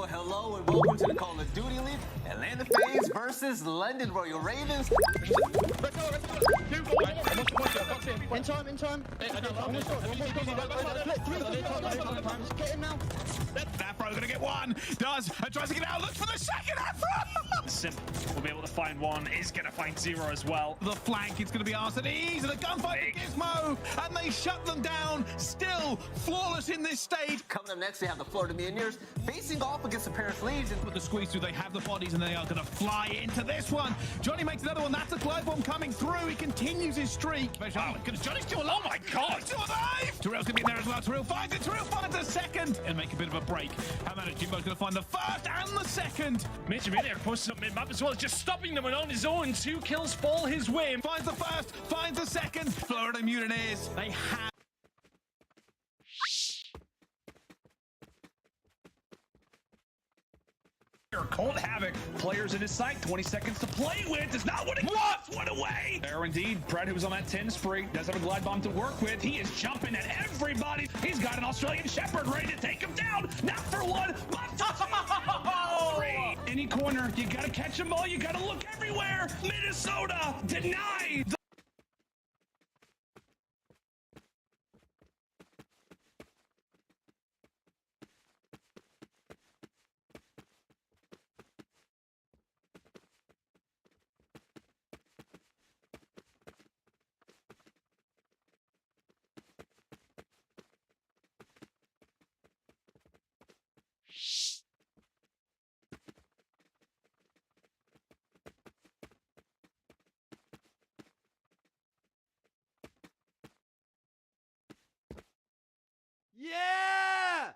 Hello, and welcome to the Call of Duty League. Atlanta FaZe versus London Royal Ravens. In time. Get him now. Afro gonna get one. Tries to get out. Looks for the second. Afro. Simple. We'll be able to find one. Is gonna find zero as well. The flank. It's gonna be Arsenal. And a gunfight with Gizmo, and they shut them down. Still flawless in this stage. Coming up next, they have the Florida Mutineers facing off against the Paris Legion. With the squeeze through, they have the bodies, and they are gonna fly into this one. Johnny makes another one. That's a glide bomb coming through. He continues his streak. Oh, Johnny's still alive. Oh my God! Still alive. Terrell's gonna be in there as well. Terrell finds it. Terrell finds a second and make a bit of a break. How about it? Jimbo's gonna find the first and the second. Major Maniac posted up mid-map as well, just stopping them and on his own. 2 kills fall his way. Finds the first, finds the second. Florida Mutineers, they have. Cold Havoc, players in his sight, 20 seconds to play with, does not want to what? One away! There indeed, Pred, who was on that 10 spree, does have a glide bomb to work with. He is jumping at everybody. He's got an Australian Shepherd ready to take him down. Not for one, but three. Any corner, you gotta catch them all, you gotta look everywhere. Minnesota denied. Yeah!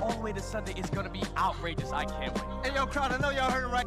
All the way to Sunday is gonna be outrageous. I can't wait. Hey, yo, crowd, I know y'all heard it right.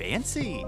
Fancy.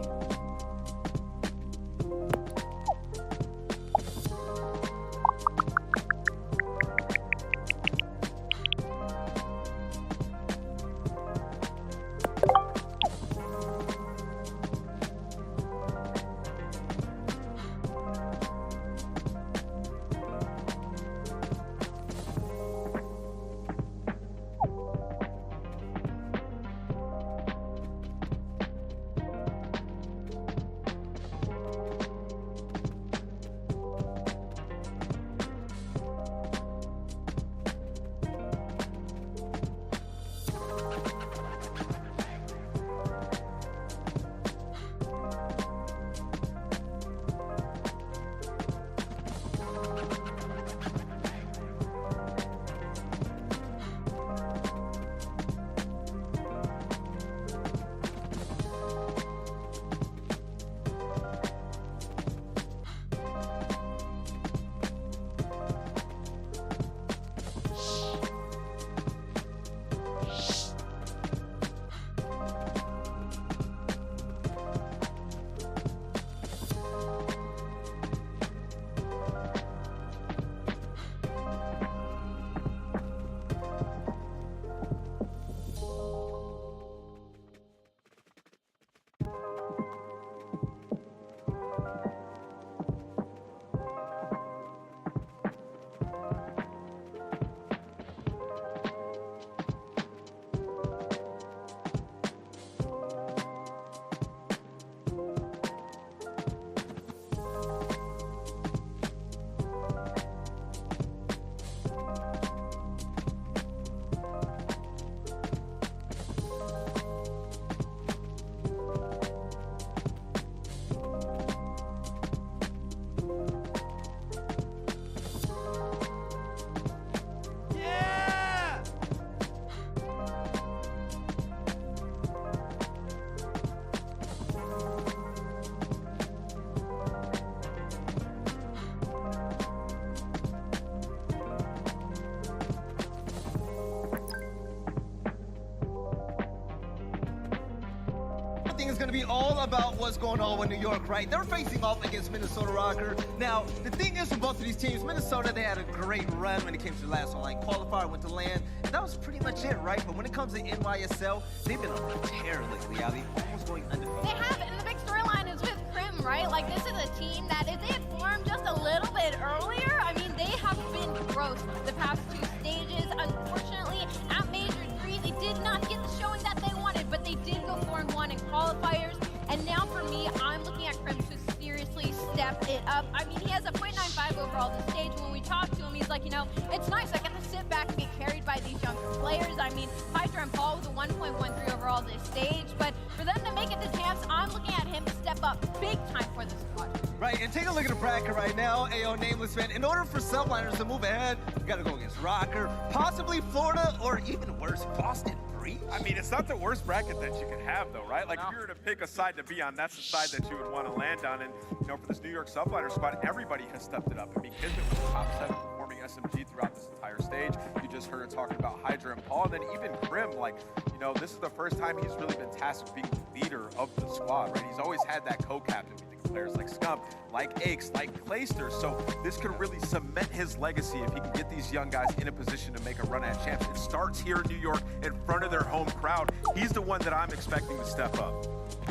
is going to be all about what's going on with New York, right? They're facing off against Minnesota Rocker. Now, the thing is with both of these teams, Minnesota, they had a great run when it came to the last online qualifier, went to LAN, and that was pretty much it, right? But when it comes to NYSL, they've been on a tear lately, Ali, almost going undefeated. They have, and the big storyline is with Crim, right? Like, this is a team that if they had formed just a little bit earlier, I mean, they have been gross the past 2 stages. Unfortunately, at Major 3, they did not get the showing that they wanted, but they did go 4-1 in qualifiers. And now for me, I'm looking at Crim to seriously step it up. I mean, he has a .95 overall this stage. When we talk to him, he's like, you know, it's nice. I get to sit back and get carried by these younger players. I mean, Hydra and Paul with a 1.13 overall this stage. But for them to make it to champs, I'm looking at him to step up big time for the squad. Right, and take a look at the bracket right now. AO Nameless fan, in order for subliners to move ahead, you gotta go against Rocker, possibly Florida, or even worse, Boston Breach. I mean, it's not the worst bracket that you could have, though, right? Like, if you were to pick a side to be on, that's the side that you would want to land on. And, you know, for this New York subliner squad, everybody has stepped it up. I mean, Kismet was top 7 performing SMG throughout this entire stage. You just heard her talking about Hydra and Paul. And then even Crim, like, you know, this is the first time he's really been tasked with being the leader of the squad, right? He's always had that co-captain. Players like Scump, like Aches, like Clayster. So this could really cement his legacy if he can get these young guys in a position to make a run at champs. It starts here in New York in front of their home crowd. He's the one that I'm expecting to step up.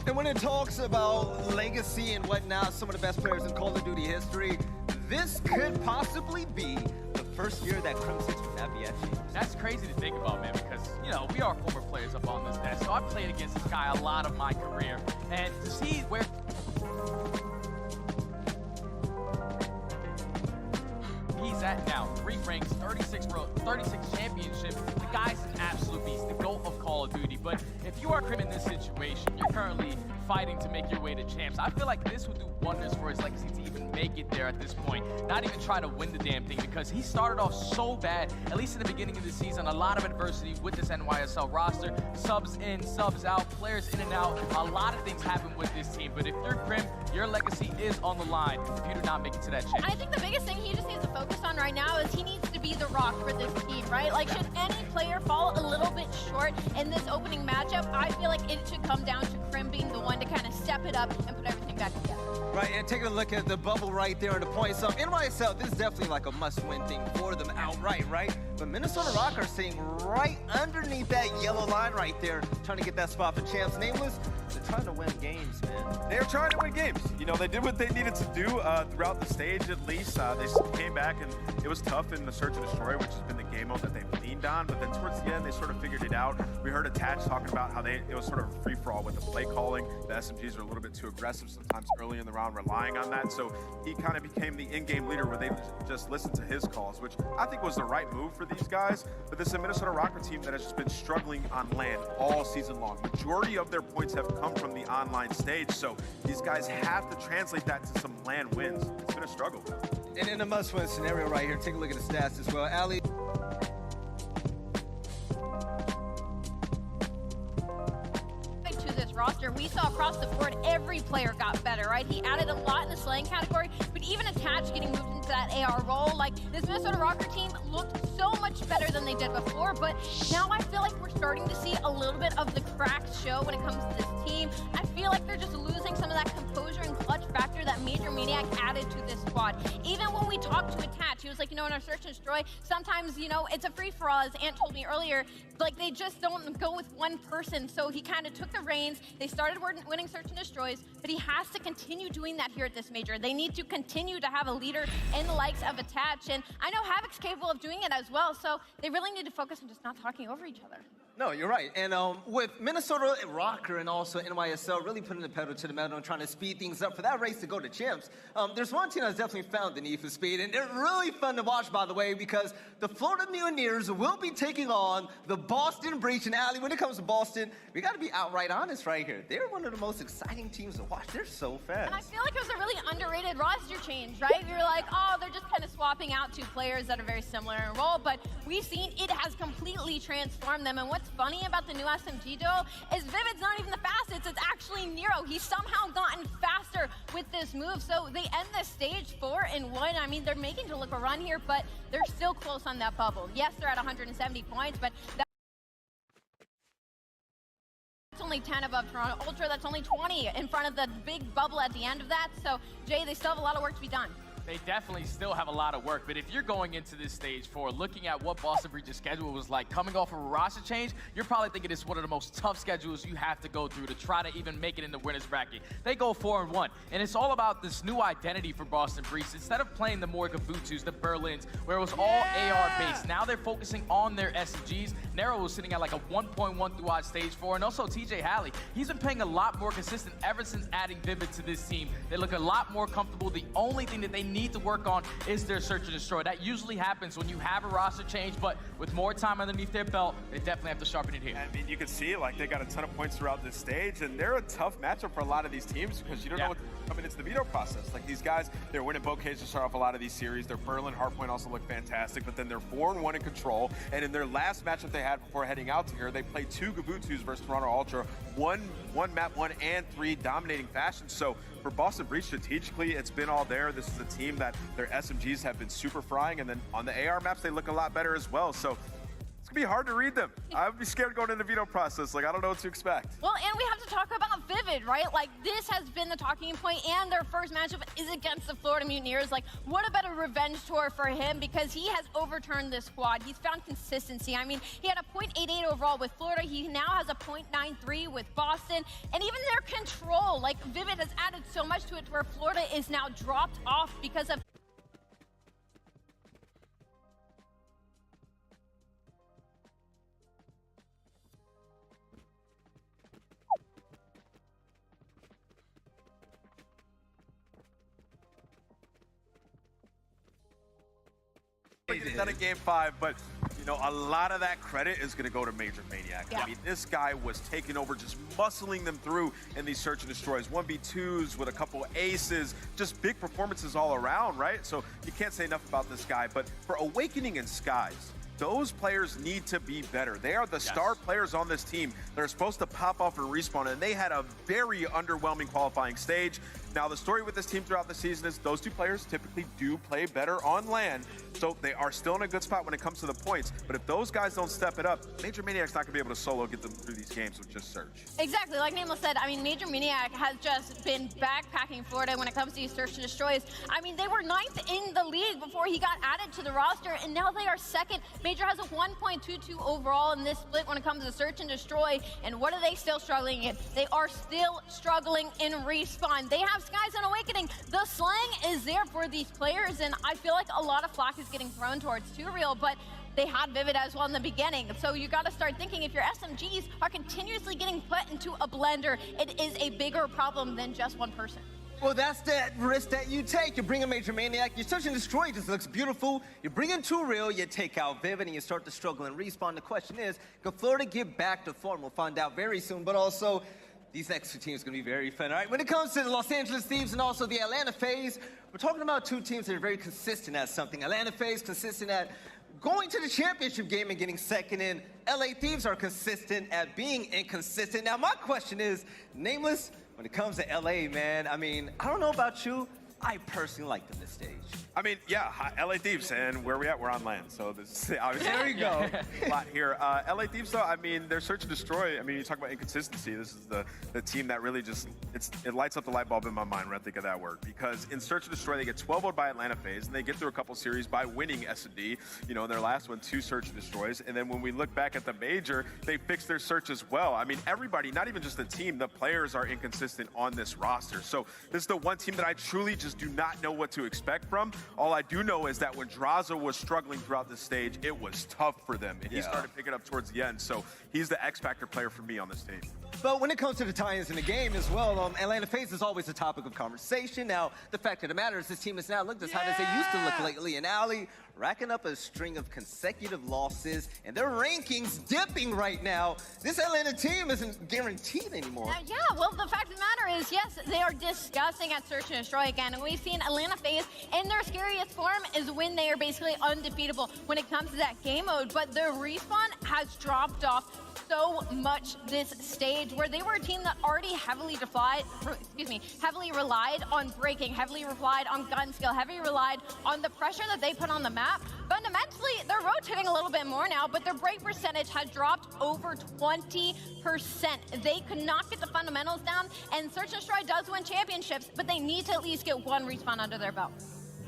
And when it talks about legacy and whatnot, some of the best players in Call of Duty history, this could possibly be the first year that Crim sits from that BF. That's crazy to think about, man, because, you know, we are former players up on this net. So I've played against this guy a lot of my career. And to see where he's at now, 3 ranks, 36 championships. The guy's an absolute beast, the GOAT of Call of Duty. But if you are Crim in this situation, you're currently fighting to make your way to champs. I feel like this would do wonders for his legacy to even make it there at this point. Not even try to win the damn thing, because he started off so bad, at least in the beginning of the season. A lot of adversity with this NYSL roster. Subs in, subs out, players in and out. A lot of things happen with this team. But if you're Crim, your legacy is on the line if you do not make it to that champ. I think the biggest thing he just needs to focus on right now is he needs to be the rock for this team, right? Like, should any player fall a little bit short in this opening matchup, I feel like it should come down to Crim being the one to kind of step it up and put everything back together. Right, and take a look at the bubble right there on the points. So NYSL, this is definitely like a must-win thing for them outright, right? But Minnesota Rock are sitting right underneath that yellow line right there, trying to get that spot for champs. Nameless, they're trying to win games, man. They're trying to win games. You know, they did what they needed to do throughout the stage, at least. They came back, and it was tough in the Search and Destroy, which has been the game mode that they've leaned on. But then towards the end, they sort of figured it out. We heard Attach talking about how it was sort of a free-for-all with the play calling. The SMGs are a little bit too aggressive sometimes early in the round, relying on that. So he kind of became the in-game leader where they just listened to his calls, which I think was the right move for these guys. But this is a Minnesota Rocker team that has just been struggling on LAN all season long. Majority of their points have come from the online stage. So these guys have to translate that to some LAN wins. It's been a struggle. And in a must-win scenario right here, take a look at the stats as well. Ali. Roster, we saw across the board every player got better, right? He added a lot in the slaying category, but even Attach getting moved into that AR role, like this Minnesota Rocker team looked so much better than they did before, but now I feel like we're starting to see a little bit of the cracks show when it comes to this team. I feel like they're just losing some of that composure and clutch factor that Major Maniac added to this squad. Even when we talked to Attach, he was like, you know, in our Search and Destroy, sometimes, you know, it's a free-for-all, as Ant told me earlier, like they just don't go with one person, so he kind of took the reins. They started winning Search and Destroys, but he has to continue doing that here at this major. They need to continue to have a leader in the likes of Attach, and I know Havoc's capable of doing it as well, so they really need to focus on just not talking over each other. No, you're right. And with Minnesota Rocker and also NYSL really putting the pedal to the metal and trying to speed things up for that race to go to champs, there's one team that's definitely found the need for speed, and they're really fun to watch, by the way, because the Florida Mutineers will be taking on the Boston Breach. And Ali, when it comes to Boston, we got to be outright honest right here. They're one of the most exciting teams to watch. They're so fast. And I feel like it was a really underrated roster change, right? We were like, oh, they're just kind of swapping out 2 players that are very similar in role, but we've seen it has completely transformed them. And what's funny about the new SMG duo is Vivid's not even the fastest, it's actually Nero. He's somehow gotten faster with this move, so they end the stage 4-1. I mean, they're making to look a run here, but they're still close on that bubble. Yes, they're at 170 points, but that's only 10 above Toronto Ultra. That's only 20 in front of the big bubble at the end of that. So, Jay, they still have a lot of work to be done. They definitely still have a lot of work, but if you're going into this stage 4, looking at what Boston Breach's schedule was like, coming off of a roster change, you're probably thinking it's one of the most tough schedules you have to go through to try to even make it in the winner's bracket. They go 4-1, and it's all about this new identity for Boston Breach. Instead of playing the more Gavutus, the Berlins, where it was all AR-based, now they're focusing on their SMGs. Nero was sitting at like a 1.1 throughout stage 4, and also TJ Halley. He's been playing a lot more consistent ever since adding Vivid to this team. They look a lot more comfortable. The only thing that they need to work on is their search and destroy. That usually happens when you have a roster change, but with more time underneath their belt, they definitely have to sharpen it here. I mean, you can see like they got a ton of points throughout this stage, and they're a tough matchup for a lot of these teams because you don't know what's coming into the veto process. Like these guys, they're winning bouquets to start off a lot of these series. Their Berlin Hardpoint also look fantastic, but then they're 4-1 in control. And in their last matchup they had before heading out to here, they played 2 Gavutus versus Toronto Ultra, one map 1 and 3 dominating fashion. So for Boston Breach, strategically, it's been all there. This is a team that their SMGs have been super frying, and then on the AR maps, they look a lot better as well. So it's gonna be hard to read them. I would be scared going into the veto process. Like, I don't know what to expect. Well, and we have to talk about Vivid, right? Like, this has been the talking point, and their first matchup is against the Florida Mutineers. Like, what a better revenge tour for him, because he has overturned this squad. He's found consistency. I mean, he had a .88 overall with Florida. He now has a .93 with Boston, and even their control. Like, Vivid has added so much to it where Florida is now dropped off because of It's not a game 5, but you know, a lot of that credit is going to go to Major Maniac. Yeah. I mean, this guy was taking over, just muscling them through in these search and destroys. 1v2s with a couple aces, just big performances all around, right? So you can't say enough about this guy. But for Awakening and Skies, those players need to be better. They are the star players on this team. They're supposed to pop off and respawn, and they had a very underwhelming qualifying stage. Now, the story with this team throughout the season is those two players typically do play better on land, so they are still in a good spot when it comes to the points. But if those guys don't step it up, Major Maniac's not going to be able to solo get them through these games with just Search. Exactly, like Nameless said, I mean, Major Maniac has just been backpacking Florida when it comes to these search and destroys. I mean, they were 9th in the league before he got added to the roster, and now they are 2nd. Major has a 1.22 overall in this split when it comes to search and destroy. And what are they still struggling in? They are still struggling in respawn. They have Skies and Awakening. The slang is there for these players, and I feel like a lot of flack is getting thrown towards Too Real, but they had Vivid as well in the beginning. So you got to start thinking, if your SMGs are continuously getting put into a blender, it is a bigger problem than just one person. Well, that's that risk that you take. You bring a Major Maniac, you search and destroy, it just looks beautiful. You bring in Too Real, you take out Vivid, and you start to struggle and respawn. The question is, can Florida get back to form? We'll find out very soon, but also, these next two teams are going to be very fun. All right, when it comes to the Los Angeles Thieves and also the Atlanta FaZe, we're talking about two teams that are very consistent at something. Atlanta FaZe consistent at going to the championship game and getting second in. LA Thieves are consistent at being inconsistent. Now, my question is, Nameless, when it comes to LA, man, I mean, I don't know about you, I personally like them this stage. I mean, yeah, LA Thieves, and where we at? We're on land, so this obviously there we go. A lot here. LA Thieves, though, I mean, their search and destroy. I mean, you talk about inconsistency. This is the team that really just it lights up the light bulb in my mind when I think of that word. Because in search and destroy, they get 12-0'd by Atlanta FaZe, and they get through a couple series by winning S&D. You know, in their last one, 2 search and destroys. And then when we look back at the major, they fixed their search as well. I mean, everybody, not even just the team, the players are inconsistent on this roster. So this is the one team that I truly just do not know what to expect from. All I do know is that when Draza was struggling throughout this stage, it was tough for them. And he started picking up towards the end. So he's the X-Factor player for me on this team. But when it comes to the tie-ins in the game as well, Atlanta FaZe is always a topic of conversation. Now, the fact of the matter is this team has now looked as hot as they used to look lately. And Ali racking up a string of consecutive losses, and their rankings dipping right now. This Atlanta team isn't guaranteed anymore. Yeah, well, the fact of the matter is, yes, they are disgusting at search and destroy again. And we've seen Atlanta FaZe in their scariest form is when they are basically undefeatable when it comes to that game mode. But their respawn has dropped off so much this stage, where they were a team that already heavily relied on breaking, heavily relied on gun skill, heavily relied on the pressure that they put on the map. map. Fundamentally, they're rotating a little bit more now, but their break percentage has dropped over 20%. They could not get the fundamentals down, and Search and Destroy does win championships, but they need to at least get one respawn under their belt.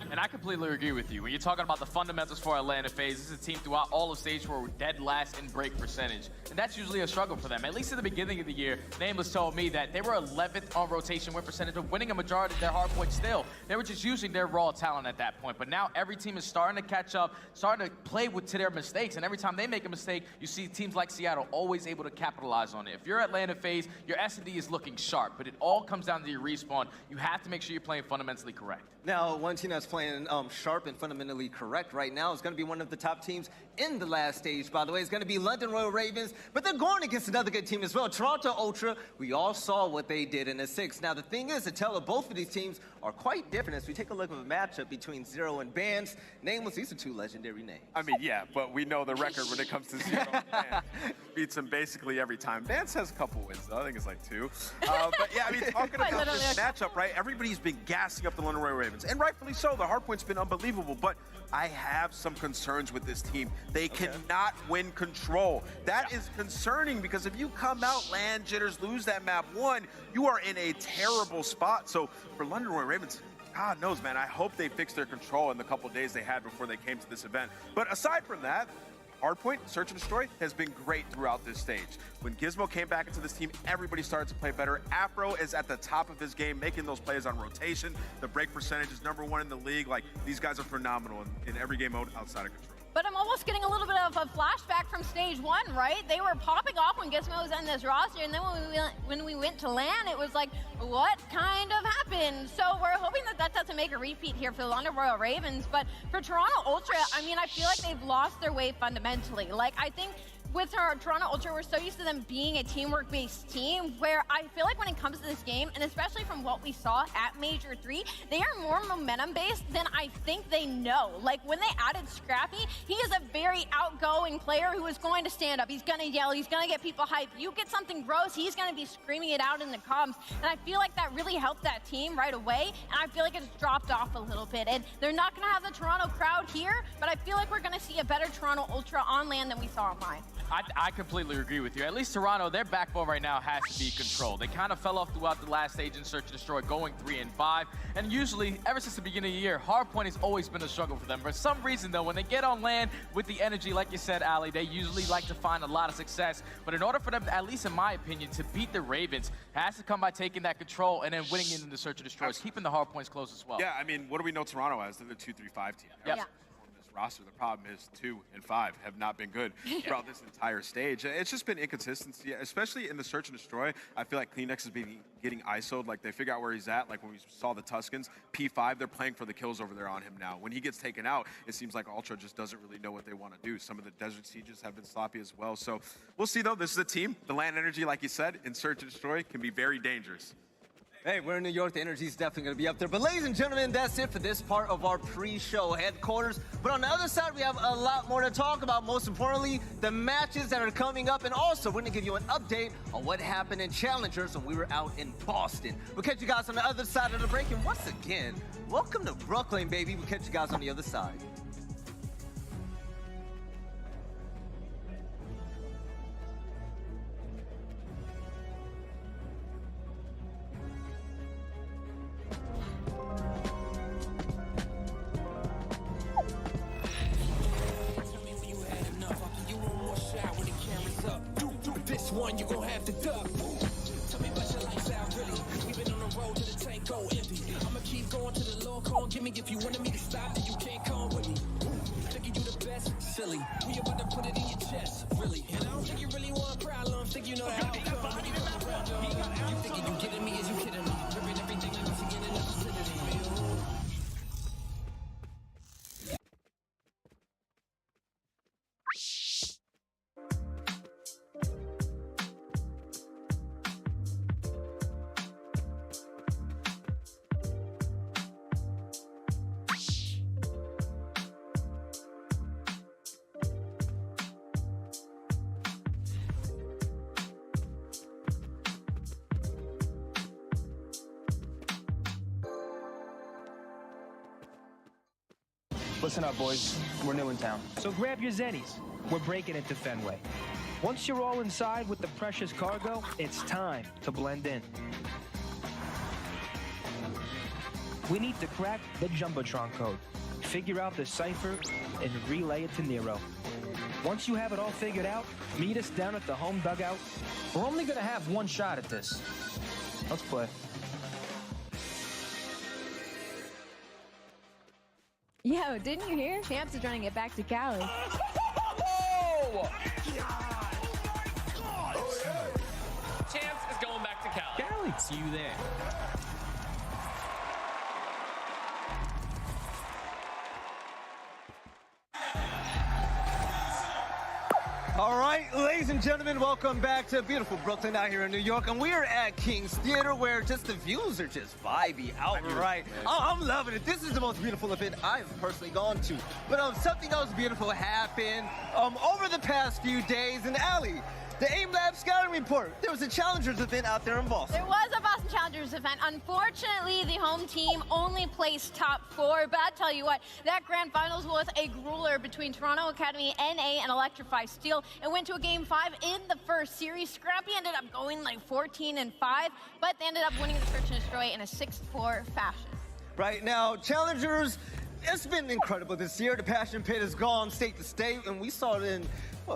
And I completely agree with you. When you're talking about the fundamentals for Atlanta FaZe, this is a team throughout all of stage 4 dead last in break percentage. And that's usually a struggle for them. At least at the beginning of the year, Nameless told me that they were 11th on rotation win percentage of winning a majority of their hard points still. They were just using their raw talent at that point. But now every team is starting to catch up, starting to play to their mistakes. And every time they make a mistake, you see teams like Seattle always able to capitalize on it. If you're Atlanta FaZe, your S&D is looking sharp. But it all comes down to your respawn. You have to make sure you're playing fundamentally correct. Now, one team that's playing sharp and fundamentally correct right now is going to be one of the top teams in the last stage, by the way. It's going to be London Royal Ravens, but they're going against another good team as well. Toronto Ultra, we all saw what they did in the 6. Now, the thing is, the tell of both of these teams are quite different as we take a look at the matchup between Zero and Bans. Nameless, these are two legendary names. I mean, yeah, but we know the record when it comes to Zero. Bans beats him basically every time. Bans has a couple wins, though. I think it's like 2. But yeah, I mean, talking about this matchup, right? Everybody's been gassing up the London Royal Ravens, and rightfully so. The hardpoint's been unbelievable, but I have some concerns with this team. They cannot win control. That is concerning because if you come out, land jitters, lose that map 1, you are in a terrible spot. So for London Royal Ravens, God knows, man, I hope they fix their control in the couple days they had before they came to this event. But aside from that, Hardpoint, Search and Destroy, has been great throughout this stage. When Gizmo came back into this team, everybody started to play better. Afro is at the top of his game, making those plays on rotation. The break percentage is #1 in the league. Like, these guys are phenomenal in every game mode outside of control. But I'm almost getting a little bit of a flashback from stage 1, right? They were popping off when Gizmo was in this roster, and then when we went to LAN, it was like, what kind of happened? So we're hoping that that doesn't make a repeat here for the London Royal Ravens. But for Toronto Ultra, I mean, I feel like they've lost their way fundamentally. Like, I think with our Toronto Ultra, we're so used to them being a teamwork-based team where I feel like when it comes to this game, and especially from what we saw at Major 3, they are more momentum-based than I think they know. Like, when they added Scrappy, he is a very outgoing player who is going to stand up. He's going to yell. He's going to get people hyped. You get something gross, he's going to be screaming it out in the comms. And I feel like that really helped that team right away, and I feel like it's dropped off a little bit. And they're not going to have the Toronto crowd here, but I feel like we're going to see a better Toronto Ultra on LAN than we saw online. I completely agree with you. At least Toronto, their backbone right now has to be control. They kind of fell off throughout the last stage in Search and Destroy, going 3 and 5. And usually, ever since the beginning of the year, hardpoint has always been a struggle for them. For some reason, though, when they get on LAN with the energy, like you said, Ali, they usually like to find a lot of success. But in order for them, at least in my opinion, to beat the Ravens, it has to come by taking that control and then winning into the Search and Destroy, keeping the hardpoints close as well. Yeah, I mean, what do we know Toronto as? They're the 2-3-5 team. Yep. Yeah. Roster. The problem is 2 and 5 have not been good throughout this entire stage. It's just been inconsistency, especially in the Search and Destroy. I feel like Kleenex is getting ISO'd. Like, they figure out where he's at. Like, when we saw the Tuscans, P5, they're playing for the kills over there on him now. When he gets taken out, it seems like Ultra just doesn't really know what they want to do. Some of the Desert Sieges have been sloppy as well. So we'll see, though. This is a team. The LAN energy, like you said, in Search and Destroy can be very dangerous. Hey, we're in New York. The energy's definitely going to be up there. But ladies and gentlemen, that's it for this part of our pre-show headquarters. But on the other side, we have a lot more to talk about. Most importantly, the matches that are coming up. And also, we're going to give you an update on what happened in Challengers when we were out in Boston. We'll catch you guys on the other side of the break. And once again, welcome to Brooklyn, baby. We'll catch you guys on the other side. This one you gon' have to duck. Tell me about your lifestyle, really. We've been on the road to the tank go empty. I'ma keep going to the Lord call. Give me if you wanted me to stop, then you can't come with me. Thinking you the best, silly. We about to put it in your chest, really. And I don't think you really want problems. Think you know the outcome when you come around. You thinking you getting me? Is you kidding me? Ripping everything like it's again in the vicinity. Listen up, boys. We're new in town. So grab your Zennies. We're breaking into Fenway. Once you're all inside with the precious cargo, it's time to blend in. We need to crack the Jumbotron code, figure out the cipher, and relay it to Nero. Once you have it all figured out, meet us down at the home dugout. We're only gonna have one shot at this. Let's play. Yo, didn't you hear? Champs is running it back to Cali. Oh! Chance is going back to Cali. Cali. See you there. All right, ladies and gentlemen, welcome back to beautiful Brooklyn out here in New York. And we are at King's Theater where just the views are just vibey outright. I'm loving it. This is the most beautiful event I've personally gone to. But something else beautiful happened over the past few days. And Allie, the AIM Lab scouting report, there was a Challengers event out there in Boston. There was a Boston Challengers event. Unfortunately, the home team only placed top 4, but I tell you what, that grand finals was a grueler between Toronto Academy NA and Electrify Steel. It went to a game 5 in the first series. Scrappy ended up going like 14-5, but they ended up winning the Search and Destroy in a 6-4 fashion. Right now, Challengers, it's been incredible this year. The Passion Pit has gone state to state, and we saw it in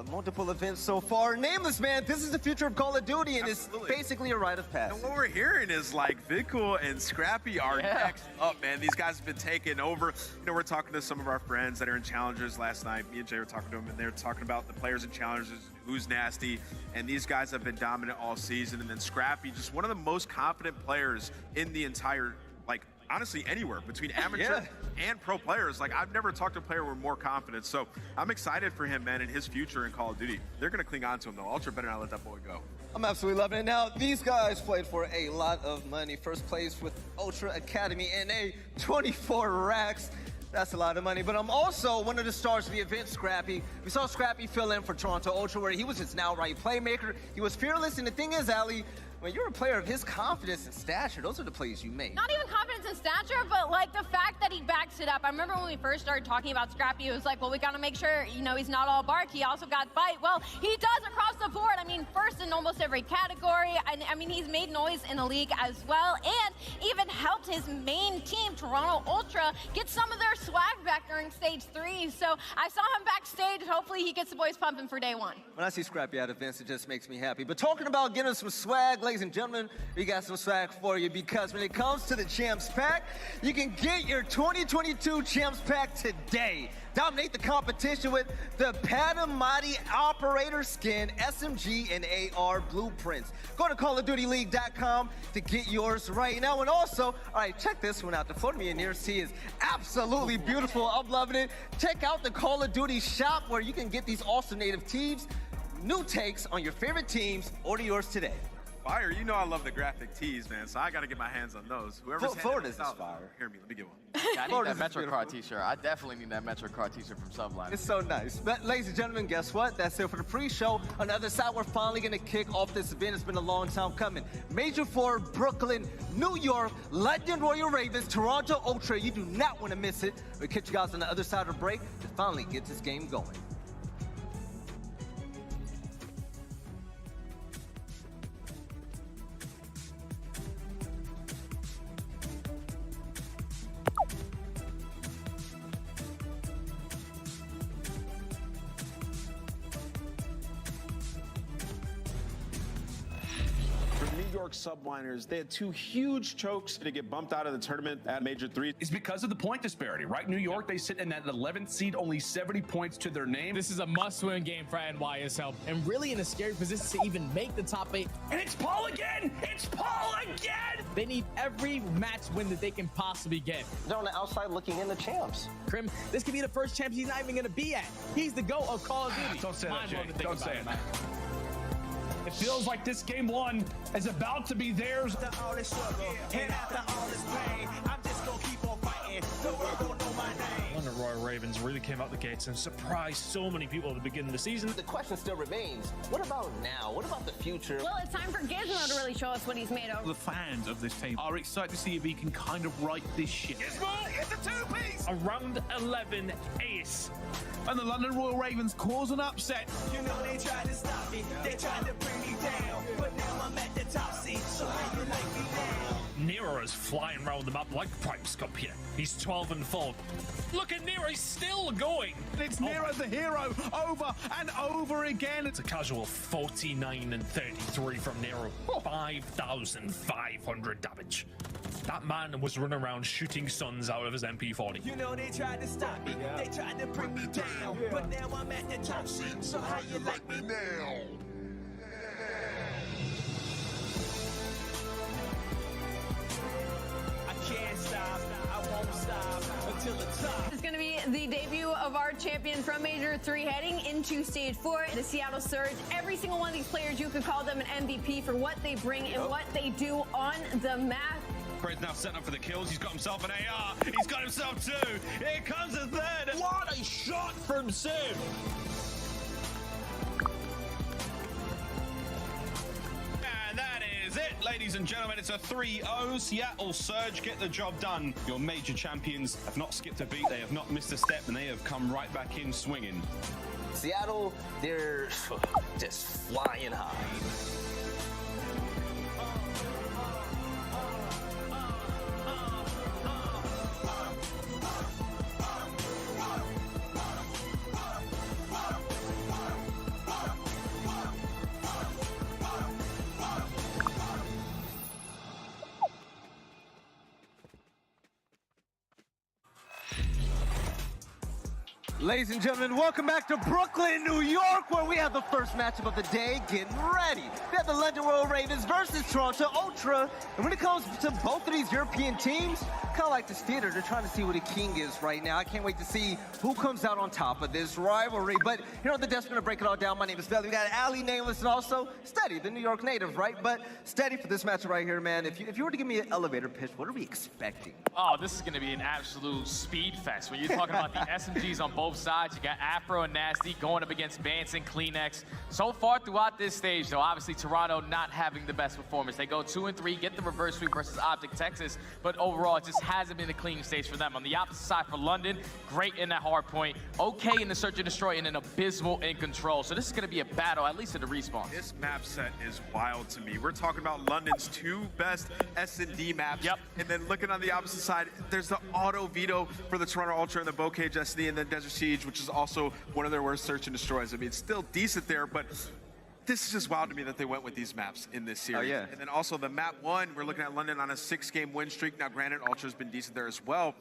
multiple events so far. Nameless, man, this is the future of Call of Duty, and it's basically a rite of passage. And what we're hearing is like Vidcool and Scrappy are next up, man. These guys have been taking over. You know, we're talking to some of our friends that are in Challengers last night. Me and Jay were talking to them, and they were talking about the players in Challengers, who's nasty, and these guys have been dominant all season. And then Scrappy, just one of the most confident players in the entire, like, honestly, anywhere between amateur and pro players. Like, I've never talked to a player with more confidence. So I'm excited for him, man, and his future in Call of Duty. They're going to cling on to him, though. Ultra better not let that boy go. I'm absolutely loving it. Now, these guys played for a lot of money. First place with Ultra Academy NA, 24 racks. That's a lot of money. But I'm also one of the stars of the event, Scrappy. We saw Scrappy fill in for Toronto Ultra, where he was his now-right playmaker. He was fearless, and the thing is, Allie, when you're a player of his confidence and stature, those are the plays you make. Not even confidence and stature, but like the fact that he backs it up. I remember when we first started talking about Scrappy, it was like, well, we got to make sure, you know, he's not all bark. He also got bite. Well, he does across the board. I mean, first in almost every category. I mean, he's made noise in the league as well, and even helped his main team, Toronto Ultra, get some of their swag back during stage 3. So I saw him backstage. Hopefully he gets the boys pumping for day 1. When I see Scrappy at events, it just makes me happy. But talking about getting some swag, ladies and gentlemen, we got some swag for you, because when it comes to the Champs Pack, you can get your 2022 Champs Pack today. Dominate the competition with the Patamati Operator Skin, SMG, and AR blueprints. Go to CallOfDutyLeague.com to get yours right now. And also, all right, check this one out. The photo of me in near C is absolutely beautiful. I'm loving it. Check out the Call of Duty shop, where you can get these awesome native tees, new takes on your favorite teams. Order yours today. Fire, you know I love the graphic tees, man, so I got to get my hands on those. Whoever's Florida's is fire. Hear me, let me get one. Yeah, I need that Metro Card t-shirt. I definitely need that Metro Card t-shirt from Sublime. It's so nice. But ladies and gentlemen, guess what? That's it for the pre-show. On the other side, we're finally going to kick off this event. It's been a long time coming. Major 4, Brooklyn, New York, London Royal Ravens, Toronto Ultra. You do not want to miss it. We'll catch you guys on the other side of the break to finally get this game going. New York Subliners, they had 2 huge chokes to get bumped out of the tournament at Major 3. It's because of the point disparity, right? New York, they sit in that 11th seed, only 70 points to their name. This is a must-win game for NYSL, and really in a scary position to even make the top 8. And it's Paul again! It's Paul again! They need every match win that they can possibly get. They're on the outside looking in the champs. Krim, this could be the first champ he's not even going to be at. He's the GOAT of Call of Duty. Don't say that, Jay. Don't say it. It feels like this game 1 is about to be theirs. After all this struggle, and after all this pain, I'm just gonna keep on fighting. The world don't know my name. London Royal Ravens really came out the gates and surprised so many people at the beginning of the season. The question still remains, what about now? What about the future? Well, it's time for Gizmo to really show us what he's made of. The fans of this team are excited to see if he can kind of right this ship. Gizmo! It's a two-piece! A round 11 ace. And the London Royal Ravens cause an upset. You know they tried to stop me, they tried to bring me down, but now I'm at the top seat, so how you like me now? Nero is flying around the map like Prime Scorpion. He's 12 and 4. Look at Nero, he's still going. It's Nero the hero over and over again. It's a casual 49 and 33 from Nero. 5,500 damage. That man was running around shooting suns out of his MP40. You know they tried to stop me, they tried to bring me down, but now I'm at the top seat, so how you like me now? I can't stop, I won't stop until the top. This is going to be the debut of our champion from Major 3 heading into Stage 4. The Seattle Surge, every single one of these players, you could call them an MVP for what they bring and what they do on the map. Fred's now setting up for the kills. He's got himself an AR. He's got himself two. Here comes a third. What a shot from Sim. And that is it, ladies and gentlemen. It's a 3-0. Seattle Surge get the job done. Your major champions have not skipped a beat. They have not missed a step, and they have come right back in swinging. Seattle, they're just flying high. Ladies and gentlemen, welcome back to Brooklyn, New York, where we have the first matchup of the day getting ready. We have the London Royal Ravens versus Toronto Ultra. And when it comes to both of these European teams, kind of like this theater, they're trying to see what a king is right now. I can't wait to see who comes out on top of this rivalry. But here on the desk, we're going to break it all down. My name is Belly. We got Ali, Nameless, and also Steady, the New York native, right? But Steady, for this matchup right here, man, if you were to give me an elevator pitch, what are we expecting? Oh, this is going to be an absolute speed fest. When you're talking about the SMGs on both sides, you got Afro and Nasty going up against Vance and Kleenex. So far throughout this stage, though, obviously Toronto not having the best performance. They go 2 and 3, get the reverse sweep versus Optic Texas, but overall it just hasn't been a clean stage for them. On the opposite side for London, great in that hard point, okay in the search and destroy, and then abysmal in control. So this is going to be a battle, at least at the respawn. This map set is wild to me. We're talking about London's 2 best S&D maps. Yep. And then looking on the opposite side, there's the auto veto for the Toronto Ultra and the Bocage SD, and then Desert Siege, which is also one of their worst search and destroys. I mean, it's still decent there, but this is just wild to me that they went with these maps in this series. Oh, yeah. And then also the map 1, we're looking at London on a 6-game win streak. Now, granted, Ultra's been decent there as well.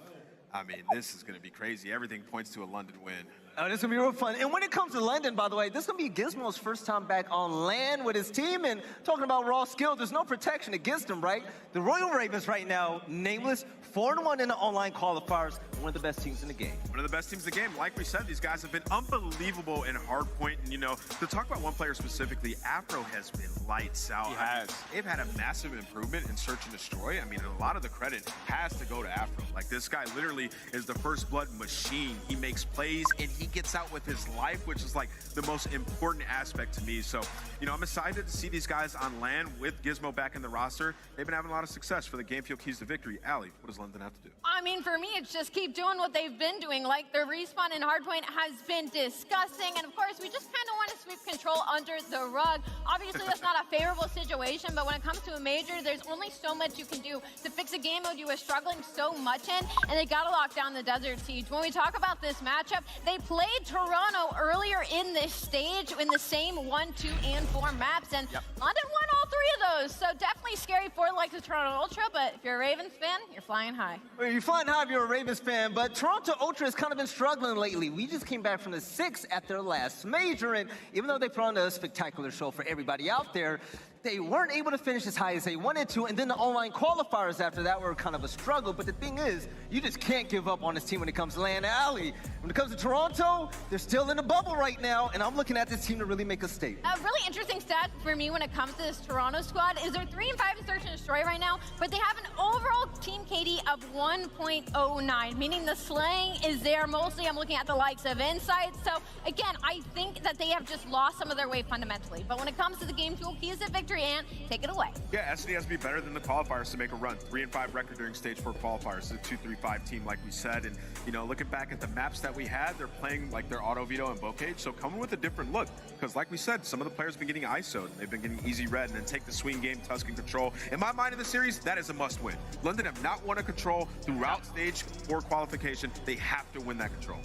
I mean, this is going to be crazy. Everything points to a London win. Oh, this is going to be real fun. And when it comes to London, by the way, this is going to be Gizmo's first time back on land with his team. And talking about raw skill, there's no protection against him, right? The Royal Ravens right now, Nameless, 4-1 in the online qualifiers, one of the best teams in the game. One of the best teams in the game. Like we said, these guys have been unbelievable in hardpoint. And, you know, to talk about one player specifically, Afro has been lights out. He has. They've had a massive improvement in search and destroy. I mean, a lot of the credit has to go to Afro. Like, this guy literally is the first blood machine. He makes plays, and he gets out with his life, which is, like, the most important aspect to me. So, you know, I'm excited to see these guys on land with Gizmo back in the roster. They've been having a lot of success for the game field keys to victory. Allie, what does London have to do? I mean, for me, it's just keep doing what they've been doing. Like, their respawn in hardpoint has been disgusting. And, of course, we just kind of want to sweep control under the rug. Obviously, that's not a favorable situation, but when it comes to a major, there's only so much you can do to fix a game mode you were struggling so much in, and they got to lock down the Desert Siege. When we talk about this matchup, they played Toronto earlier in this stage in the same 1, 2, and 4 maps, and London won all 3 of those. So definitely scary for like the Toronto Ultra, but if you're a Ravens fan, you're flying high. Well, you're flying high if you're a Ravens fan, but Toronto Ultra has kind of been struggling lately. We just came back from the 6th at their last major, and even though they put on a spectacular show for everybody out there, they weren't able to finish as high as they wanted to, and then the online qualifiers after that were kind of a struggle. But the thing is, you just can't give up on this team when it comes to land alley. When it comes to Toronto, Toronto, they're still in the bubble right now, and I'm looking at this team to really make a statement. A really interesting stat for me when it comes to this Toronto squad is they're 3-5 in Search and Destroy right now, but they have an overall team KD of 1.09, meaning the slaying is there. Mostly I'm looking at the likes of Insight. So again, I think that they have just lost some of their way fundamentally. But when it comes to the game tool, keys to victory, and take it away. Yeah, SD has to be better than the qualifiers to make a run. 3-5 record during stage 4 qualifiers. It's a 2-3-5 team, like we said. And, you know, looking back at the maps that we had, they're playing like their auto veto and bocage. So coming with a different look. Because like we said, some of the players have been getting ISO'd. They've been getting easy red and then take the swing game, Tusk and control. In my mind in the series, that is a must win. London have not won a control throughout stage 4 qualification. They have to win that control.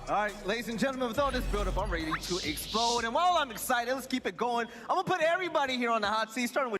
All right, ladies and gentlemen, with all this build-up, I'm ready to explode. And while I'm excited, let's keep it going. I'm gonna put everybody here on the hot seat, starting with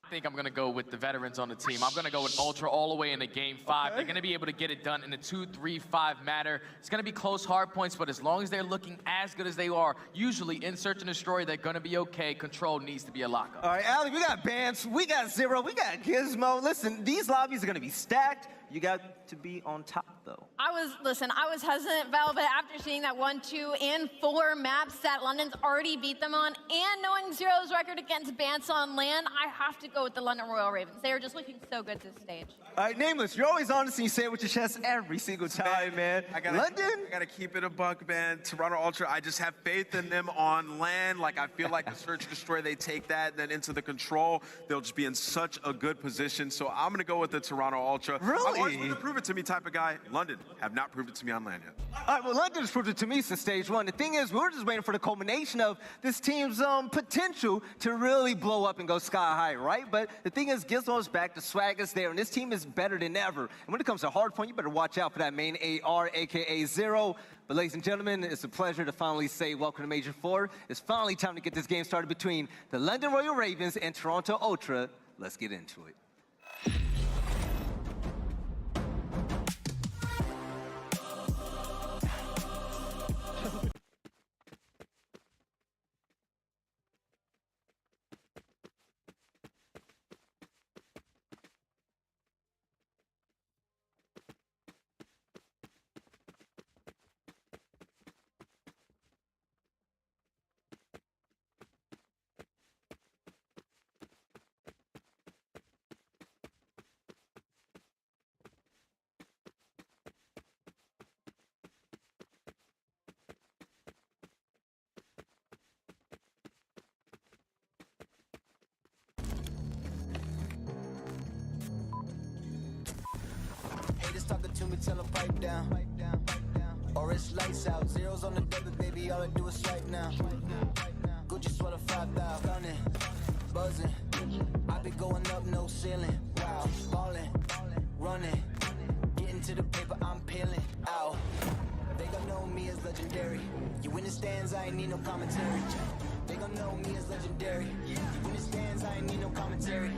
I think I'm going to go with the veterans on the team. I'm going to go with Ultra all the way into Game 5. They're going to be able to get it done in a 2-3-5 manner. It's going to be close hard points, but as long as they're looking as good as they are, usually in Search and Destroy, they're going to be okay. Control needs to be a lockup. All right, Ali, we got Bance, we got Zero, we got Gizmo. Listen, these lobbies are going to be stacked. You got to be on top, though. I was hesitant, Val, but after seeing that 1, 2, and 4 maps that London's already beat them on, and knowing Zero's record against Bance on LAN, I have to go with the London Royal Ravens. They are just looking so good this stage. All right, Nameless, you're always honest and you say it with your chest every single time, man. London? I gotta keep it a buck, man. Toronto Ultra, I just have faith in them on land. Like, I feel like the Search and Destroy, they take that, then into the control, they'll just be in such a good position. So I'm gonna go with the Toronto Ultra. Really? I've always wanted to prove it to me type of guy. London have not proved it to me on land yet. All right, well, London has proved it to me since stage 1. The thing is, we were just waiting for the culmination of this team's potential to really blow up and go sky high, right? But the thing is, Gizmo's back, the swag is there, and this team is better than ever. And when it comes to hardpoint, you better watch out for that main AR, aka Zero. But ladies and gentlemen, it's a pleasure to finally say welcome to Major 4. It's finally time to get this game started between the London Royal Ravens and Toronto Ultra. Let's get into it. Haters talking to me, tell them pipe down. Or it's lights out. Zeros on the debit, baby, all I do is swipe now. Gucci sweater 5,000, stunning, buzzing. I be going up, no ceiling. Wow, ballin', running, getting to the paper, I'm peeling. Ow, they gon' know me as legendary. You in the stands, I ain't need no commentary. They gon' know me as legendary. You in the stands, I ain't need no commentary.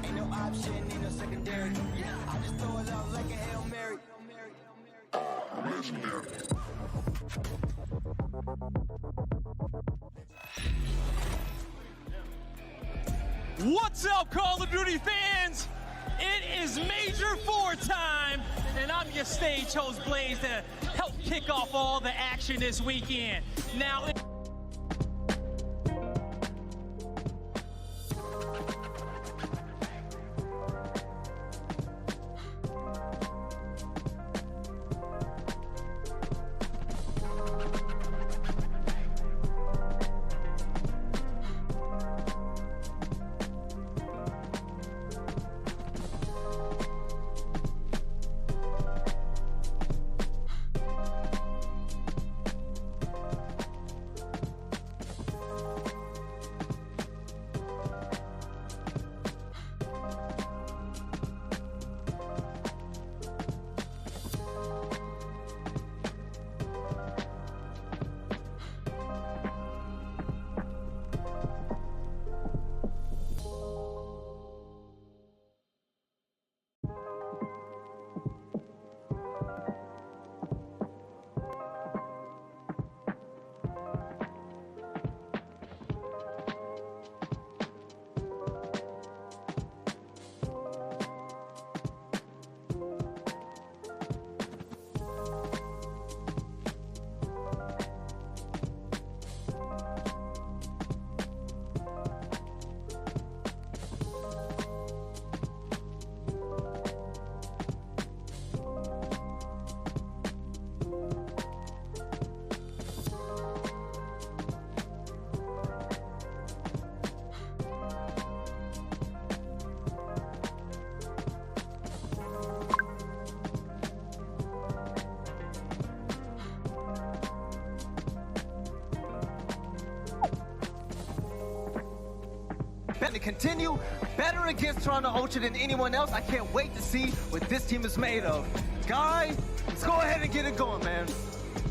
Ain't no option, ain't no secondary. I just throw it out like a Hail Mary. Legendary. What's up, Call of Duty fans? It is Major 4 time, and I'm your stage host, Blaze, to help kick off all the action this weekend. Now, continue. Better against Toronto Ultra than anyone else. I can't wait to see what this team is made of. Guy, let's go ahead and get it going, man.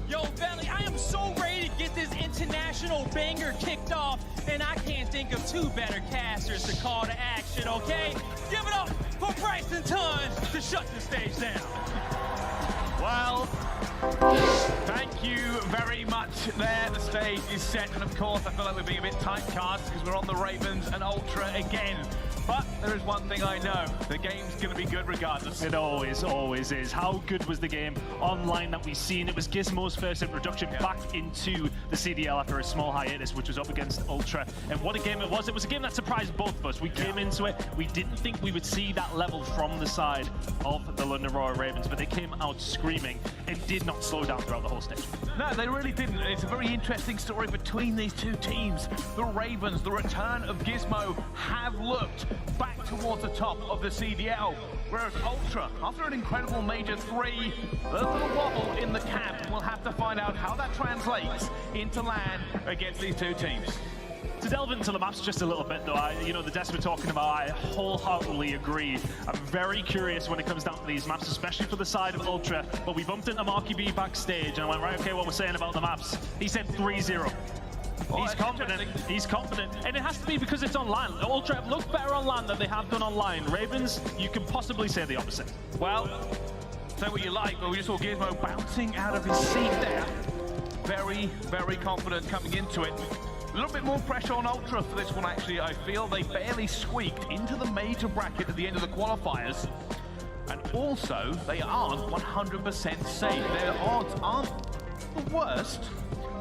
Yo, Belly, I am so ready to get this international banger kicked off, and I can't think of two better casters to call to action, okay? Give it up for Bryson Tons to shut the stage down. Well, thank you very much there. The stage is set, and of course, I feel like we're being a bit typecast because we're on the Ravens and Ultra again. But there is one thing I know, the game's going to be good regardless. It always is. How good was the game online that we've seen? It was Gizmo's first introduction back into the CDL after a small hiatus, which was up against Ultra. And what a game it was. It was a game that surprised both of us. We came into it, we didn't think we would see that level from the side of the London Royal Ravens, but they came out screaming and did not slow down throughout the whole stage. No, they really didn't. It's a very interesting story between these two teams. The Ravens, the return of Gizmo, have looked back towards the top of the CDL, whereas Ultra, after an incredible Major 3, there's a little wobble in the cap, and we'll have to find out how that translates into LAN against these two teams. To delve into the maps just a little bit, though, the Des we're talking about, I wholeheartedly agree. I'm very curious when it comes down to these maps, especially for the side of Ultra. But we bumped into Marky B backstage, and I went, right, okay, what we're saying about the maps. He said 3-0. He's confident. He's confident. And it has to be because it's online. Ultra have looked better on land than they have done online. Ravens, you can possibly say the opposite. Well, say what you like, but we just saw Gizmo bouncing out of his seat there. Very, very confident coming into it. A little bit more pressure on Ultra for this one, actually. I feel they barely squeaked into the major bracket at the end of the qualifiers. And also, they aren't 100% safe. Their odds aren't the worst,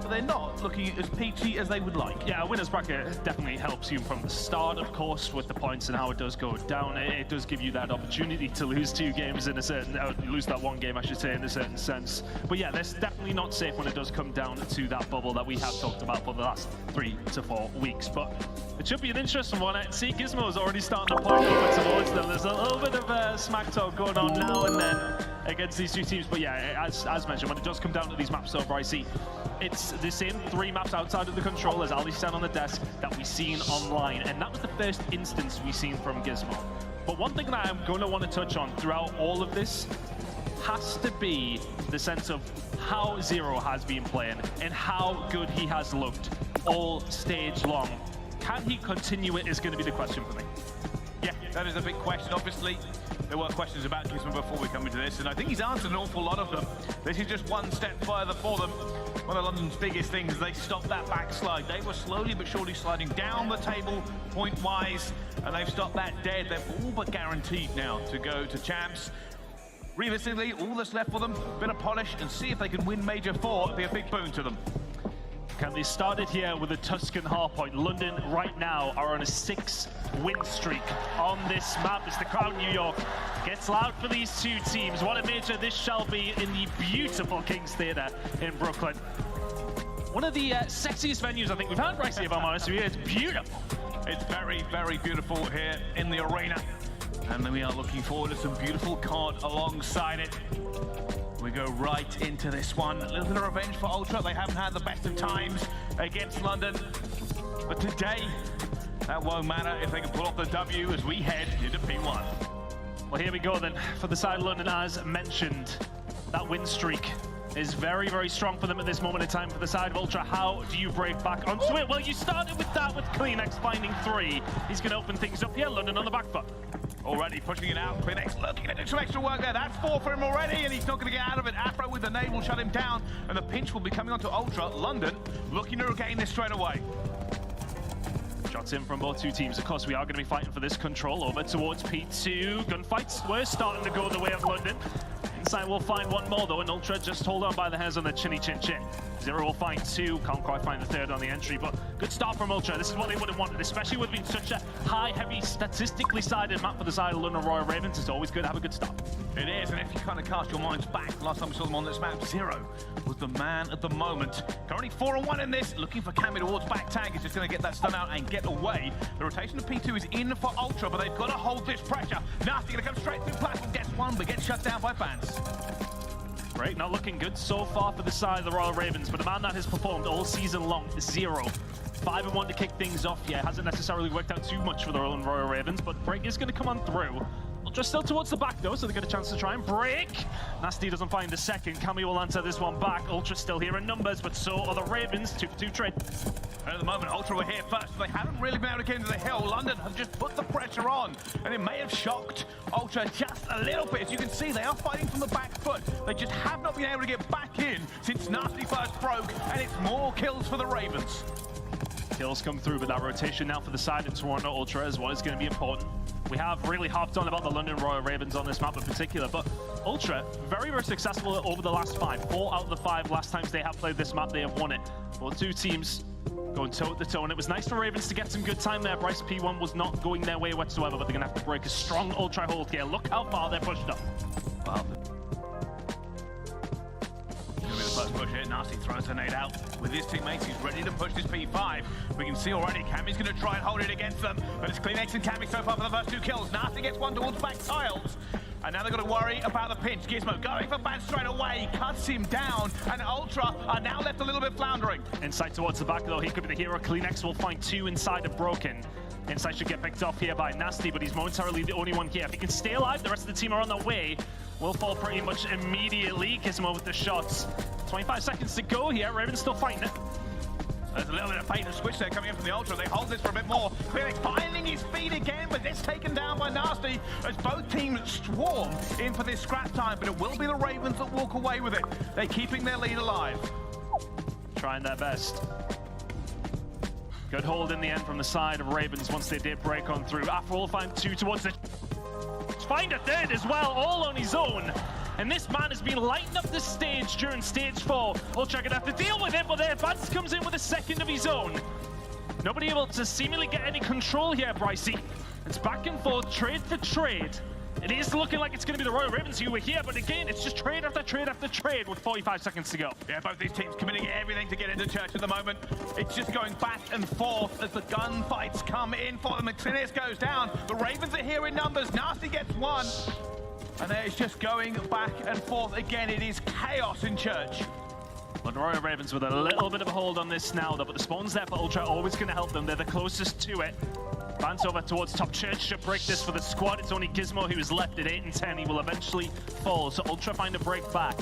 but they're not looking as peachy as they would like. Yeah, a winner's bracket definitely helps you from the start, of course, with the points and how it does go down. It does give you that opportunity to lose two games in a certain, lose that one game, I should say, in a certain sense. But yeah, that's definitely not safe when it does come down to that bubble that we have talked about for the last 3 to 4 weeks. But it should be an interesting one. I see Gizmo's already starting to point over towards them. There's a little bit of smack talk going on now and then against these two teams. But yeah, as mentioned, when it does come down to these maps over, I see it's the same 3 maps outside of the control, as Ali said on the desk, that we've seen online. And that was the first instance we've seen from Gizmo. But one thing that I'm going to want to touch on throughout all of this has to be the sense of how Zero has been playing and how good he has looked all stage long. Can he continue it is going to be the question for me. Yeah, that is a big question. Obviously, there were questions about Gizmo before we come into this, and I think he's answered an awful lot of them. This is just one step further for them. One of London's biggest things is they stopped that backslide. They were slowly but surely sliding down the table point-wise, and they've stopped that dead. They're all but guaranteed now to go to champs. Realistically, all that's left for them, a bit of polish, and see if they can win Major 4. It'd be a big boon to them. Can they start it here with a Tuscan hardpoint? London right now are on a 6-win streak on this map. It's the crowd in New York. Gets loud for these two teams. What a major this shall be in the beautiful King's Theatre in Brooklyn. One of the sexiest venues I think we've had, Brycey, if I'm honest with you. It's beautiful. It's very, very beautiful here in the arena. And then we are looking forward to some beautiful COD alongside it. We go right into this one. A little bit of revenge for Ultra. They haven't had the best of times against London. But today, that won't matter if they can pull off the W as we head into P1. Well, here we go then. For the side of London, as mentioned, that win streak is very, very strong for them at this moment in time. For the side of Ultra, how do you break back onto it? Well, you started with that with Kleenex finding 3. He's going to open things up here. London on the back foot. Already pushing it out. Kleenex looking to do some extra work there. That's 4 for him already, and he's not going to get out of it. Afro with the nade will shut him down, and the pinch will be coming onto Ultra. London looking to regain this straight away. Shots in from both two teams. Of course, we are going to be fighting for this control over towards P2. Gunfights were starting to go the way of London. Inside we'll find one more though, and Ultra just hold on by the hairs on the chinny chin chin. Zero will find 2, can't quite find the 3rd on the entry, but good start from Ultra. This is what they would have wanted, especially with being such a high, heavy, statistically sided map for the side of London Royal Ravens. It's always good to have a good start. It is, and if you kind of cast your minds back, last time we saw them on this map, Zero was the man at the moment. Currently 4-1 in this, looking for Cammy towards back tag. He's just going to get that stun out and get away. The rotation of P2 is in for Ultra, but they've got to hold this pressure. Nasty going to come straight through platform, gets one, but gets shut down by fans. Great, not looking good so far for the side of the Royal Ravens, but a man that has performed all season long, Zero, 5-1 to kick things off here. Hasn't necessarily worked out too much for the Roland Royal Ravens, but break is going to come on through. Ultra still towards the back though, so they get a chance to try and break. Nasty doesn't find the second. Cammy will answer this one back. Ultra still here in numbers, but so are the Ravens. 2-2 trade. At the moment, Ultra were here first. They haven't really been able to get into the hill. London have just put the pressure on, and it may have shocked Ultra just a little bit. As you can see, they are fighting from the back foot. They just have not been able to get back in since Nasty first broke, and it's more kills for the Ravens. Kills come through, but that rotation now for the side of Toronto Ultra is what is going to be important. We have really harped on about the London Royal Ravens on this map in particular, but Ultra, very, very successful over the last 5. 4 out of the 5 last times they have played this map, they have won it. Both two teams going toe-to-toe, and it was nice for Ravens to get some good time there. Bryce P1 was not going their way whatsoever, but they're going to have to break a strong Ultra hold here. Look how far they're pushed up. Wow. First push here, Nasty throws a nade out with his teammates. He's ready to push this P5. We can see already Cammy's going to try and hold it against them, but it's CleanX and Cammy so far for the first 2 kills. Nasty gets one towards back tiles, and now they've got to worry about the pinch. Gizmo going for Bad straight away, cuts him down, and Ultra are now left a little bit floundering. Inside towards the back though, he could be the hero. CleanX will find 2 inside of Broken. Inside should get picked off here by Nasty, but he's momentarily the only one here. If he can stay alive, the rest of the team are on their way. Will fall pretty much immediately. Gizmo with the shots. 25 seconds to go here. Ravens still fighting it. There's a little bit of fade and switch there coming in from the Ultra. They hold this for a bit more. CleanX finding his feet again, but it's taken down by Nasty as both teams swarm in for this scrap time, but it will be the Ravens that walk away with it. They're keeping their lead alive. Trying their best. Good hold in the end from the side of Ravens once they did break on through. Afro will find 2 towards the... Find a third as well, all on his own. And this man has been lighting up the stage during stage 4. Ultra gonna have to deal with it, but the advance comes in with a second of his own. Nobody able to seemingly get any control here, Brycey. It's back and forth, trade for trade. It is looking like it's going to be the Royal Ravens who were here, but again, it's just trade after trade after trade with 45 seconds to go. Yeah, both these teams committing everything to get into church at the moment. It's just going back and forth as the gunfights come in for them. Xenius goes down. The Ravens are here in numbers. Nasty gets 1. And it's just going back and forth again. It is chaos in church. Well, the Royal Ravens with a little bit of a hold on this now, though, but the spawn's there for Ultra, always going to help them. They're the closest to it. Bounce over towards top church should break this for the squad. It's only Gizmo who is left at 8 and 10. He will eventually fall, so Ultra find a break back.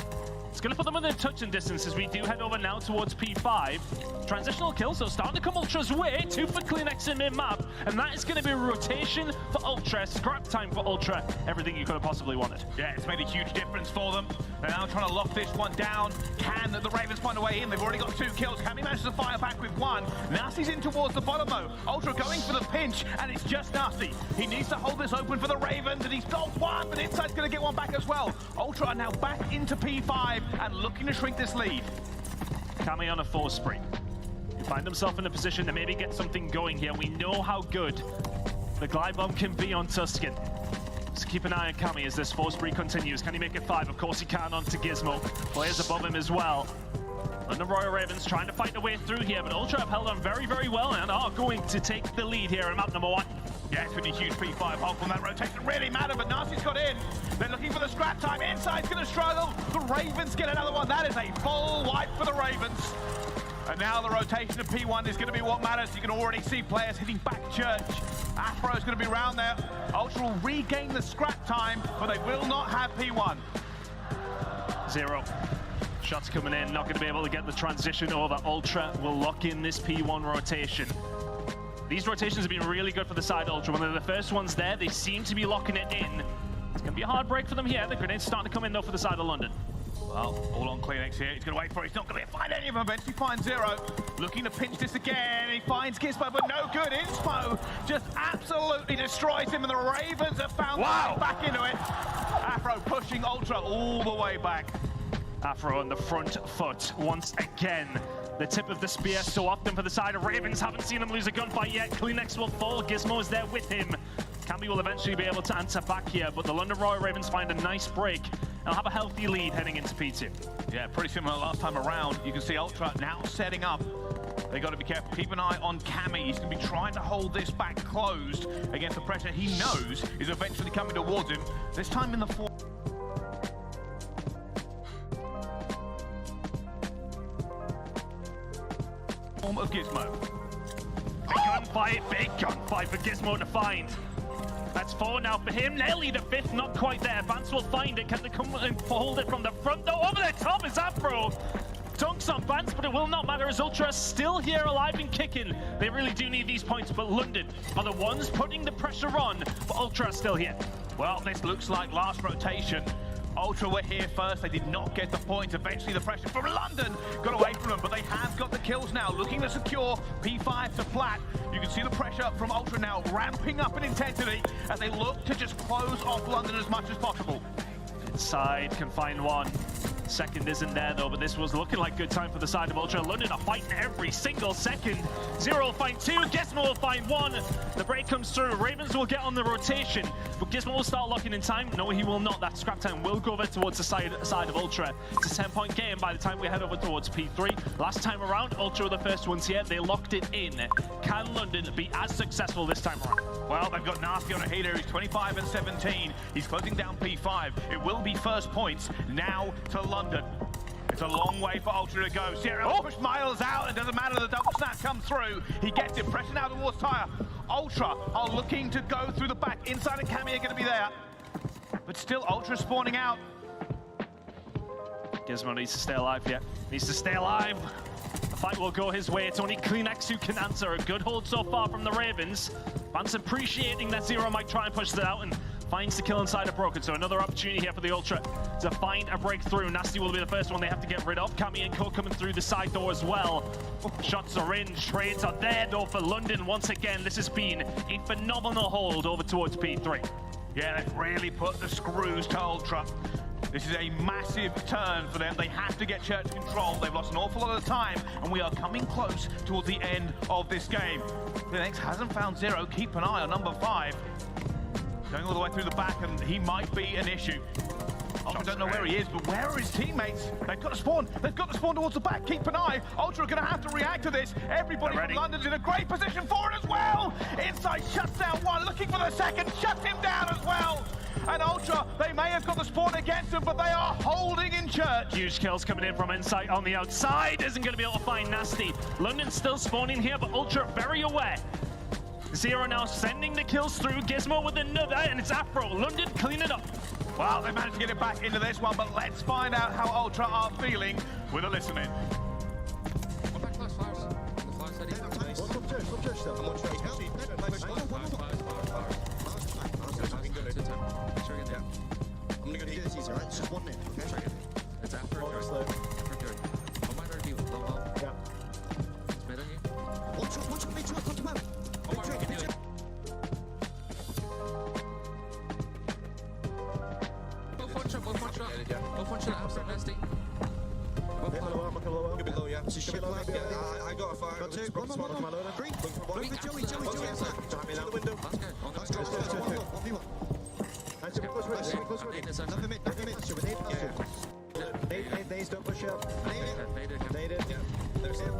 It's going to put them within touching distance as we do head over now towards P5. Transitional kills, so starting to come Ultra's way. 2 for CleanX in mid-map, and that is going to be a rotation for Ultra, scrap time for Ultra. Everything you could have possibly wanted. Yeah, it's made a huge difference for them. They're now trying to lock this one down. Can the Ravens find a way in? They've already got 2 kills. Cammy manages to fire back with 1. Nasty's in towards the bottom though. Ultra going for the pinch, and it's just Nasty. He needs to hold this open for the Ravens, and he's got 1, but Inside's going to get 1 back as well. Ultra are now back into P5 and looking to shrink this lead. Cammy on a 4 spree. He find himself in a position to maybe get something going here. We know how good the glide bomb can be on Tuscan. So keep an eye on Cammy as this 4 spree continues. Can he make it 5? Of course he can onto Gizmo. Players above him as well. And the Royal Ravens trying to fight their way through here, but Ultra have held on very, very well and are going to take the lead here in map number 1. Yeah, it's been a huge P5 hold from that rotation. Really matter, but Nasty's got in. They're looking for the scrap time. Inside's going to struggle. The Ravens get another one. That is a full wipe for the Ravens. And now the rotation of P1 is going to be what matters. You can already see players hitting back church. Afro's going to be around there. Ultra will regain the scrap time, but they will not have P1. 0. Shots coming in, not going to be able to get the transition over. Ultra will lock in this P1 rotation. These rotations have been really good for the side Ultra. When they're the first ones there, they seem to be locking it in. It's going to be a hard break for them here. The grenades starting to come in though for the side of London. Well, all on CleanX here. He's going to wait for it. He's not going to find any of them. Eventually finds 0. Looking to pinch this again. He finds Gizmo, but no good. Inspo just absolutely destroys him, and the Ravens have found their way back into it. Afro pushing Ultra all the way back. Afro on the front foot once again. The tip of the spear so often for the side of Ravens. Haven't seen him lose a gunfight yet. CleanX will fall. Gizmo is there with him. Camby will eventually be able to answer back here, but the London Royal Ravens find a nice break. They'll have a healthy lead heading into P2. Yeah, pretty similar last time around. You can see Ultra now setting up. They got to be careful. Keep an eye on Cammy. He's going to be trying to hold this back closed against the pressure he knows is eventually coming towards him. This time in the form of Gizmo. gunfight, big gunfight for Gizmo to find. That's 4 now for him, nearly the 5th, not quite there. Vance will find it, can they come and hold it from the front though? Over the top is Afro. Dunks on Vance, but it will not matter as Ultra still here alive and kicking. They really do need these points, but London are the ones putting the pressure on, but Ultra are still here. Well, this looks like last rotation. Ultra were here first, they did not get the point. Eventually the pressure from London got away from them, but they have got the kills now, looking to secure P5 to flat. You can see the pressure from Ultra now ramping up in intensity as they look to just close off London as much as possible. Inside can find one. Second isn't there though, but this was looking like good time for the side of Ultra. London are fighting every single second. Zero will find 2, Gizmo will find 1. The break comes through, Ravens will get on the rotation, but Gizmo will start locking in time. No, he will not. That scrap time will go over towards the side of Ultra. It's a 10-point game by the time we head over towards P3. Last time around, Ultra were the first ones here. They locked it in. Can London be as successful this time around? Well, they've got Nasty on a heater. He's 25 and 17. He's closing down P5. It will be first points now to London. It's a long way for Ultra to go. Zero push Miles out. It doesn't matter. The double snap comes through. He gets it. Pressure now towards Tyre. Ultra are looking to go through the back. Inside and Cammy are going to be there. But still, Ultra spawning out. Gizmo needs to stay alive here. Needs to stay alive. The fight will go his way. It's only Kleenex who can answer. A good hold so far from the Ravens. Vance appreciating that Zero might try and push it out and finds the kill inside of Broken. So another opportunity here for the Ultra to find a breakthrough. Nasty will be the first one they have to get rid of. Cammy and Co coming through the side door as well. Shots are in. Trades are there though for London. Once again, this has been a phenomenal hold over towards P3. Yeah, they've really put the screws to Ultra. This is a massive turn for them. They have to get Church control. They've lost an awful lot of time, and we are coming close towards the end of this game. The next hasn't found Zero. Keep an eye on number 5. Going all the way through the back, and he might be an issue. I don't know where he is, but where are his teammates? They've got to spawn. They've got to spawn towards the back. Keep an eye. Ultra are going to have to react to this. Everybody from London's in a great position for it as well. Inside shuts down one, looking for the second, shuts him down as well. And Ultra, they may have got the spawn against them, but they are holding in Church. Huge kills coming in from Insight on the outside. Isn't going to be able to find Nasty. London still spawning here, but Ultra very aware. Zero now sending the kills through. Gizmo with another, and it's Afro. London clean it up. Well, they managed to get it back into this one, but let's find out how Ultra are feeling with a listen in. I'm gonna go do this easy, right? It's just 1 minute, okay? It's after slow. Yeah. One shot, make sure, come out. Both one shot outside Nasty. Lower, Could be low, yeah. I got a fire. Got 2. One more. 3. Joey. To the window. Let's go. 1v1. Close right. Nothing mid. Nades, don't push up. Naded. Yeah. There's him.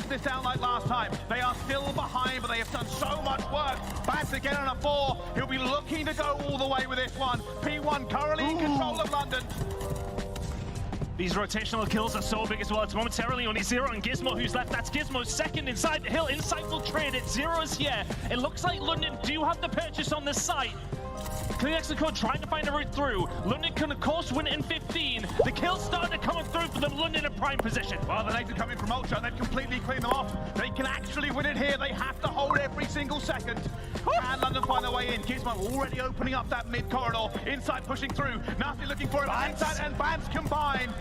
This down like last time. They are still behind, but they have done so much work. Bats again on a 4. He'll be looking to go all the way with this one. P1 currently in control of London. These rotational kills are so big as well. It's momentarily only Zero and Gizmo who's left. That's Gizmo's second inside the hill. Insight will trade it. Zero's here. It looks like London do have the purchase on this site. Kleenex and Co trying to find a route through. London can of course win it in 15. The kills starting to come through for them. London in prime position. Well, the nades are coming from Ultra. They've completely cleaned them off. They can actually win it here. They have to hold every single second. And London find their way in. Gizmo already opening up that mid corridor. Inside pushing through. Nasty looking for him. Inside and Vance combined.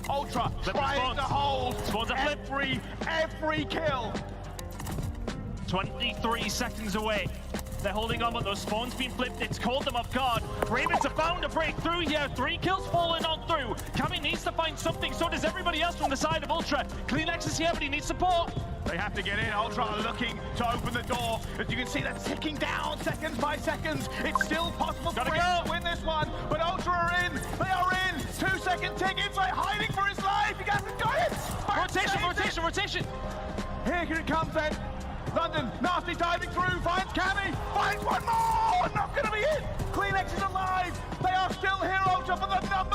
Ultra trying to hold every kill. 23 seconds away. They're holding on, but those spawns being flipped. It's caught them off guard. Ravens have found a breakthrough here. 3 kills falling on through. Cammy needs to find something. So does everybody else from the side of Ultra. Kleenex is here, but he needs support. They have to get in. Ultra are looking to open the door. As you can see, that's ticking down seconds by seconds. It's still possible for him to win this one, but Ultra are in. They are in. 2-second tick. Insight hiding for his life. He got it. Rotation. Here it comes then. London, Nasty diving through, finds Cammy, finds one more, not going to be it. Kleenex is alive. They are still here, Ultra, for the number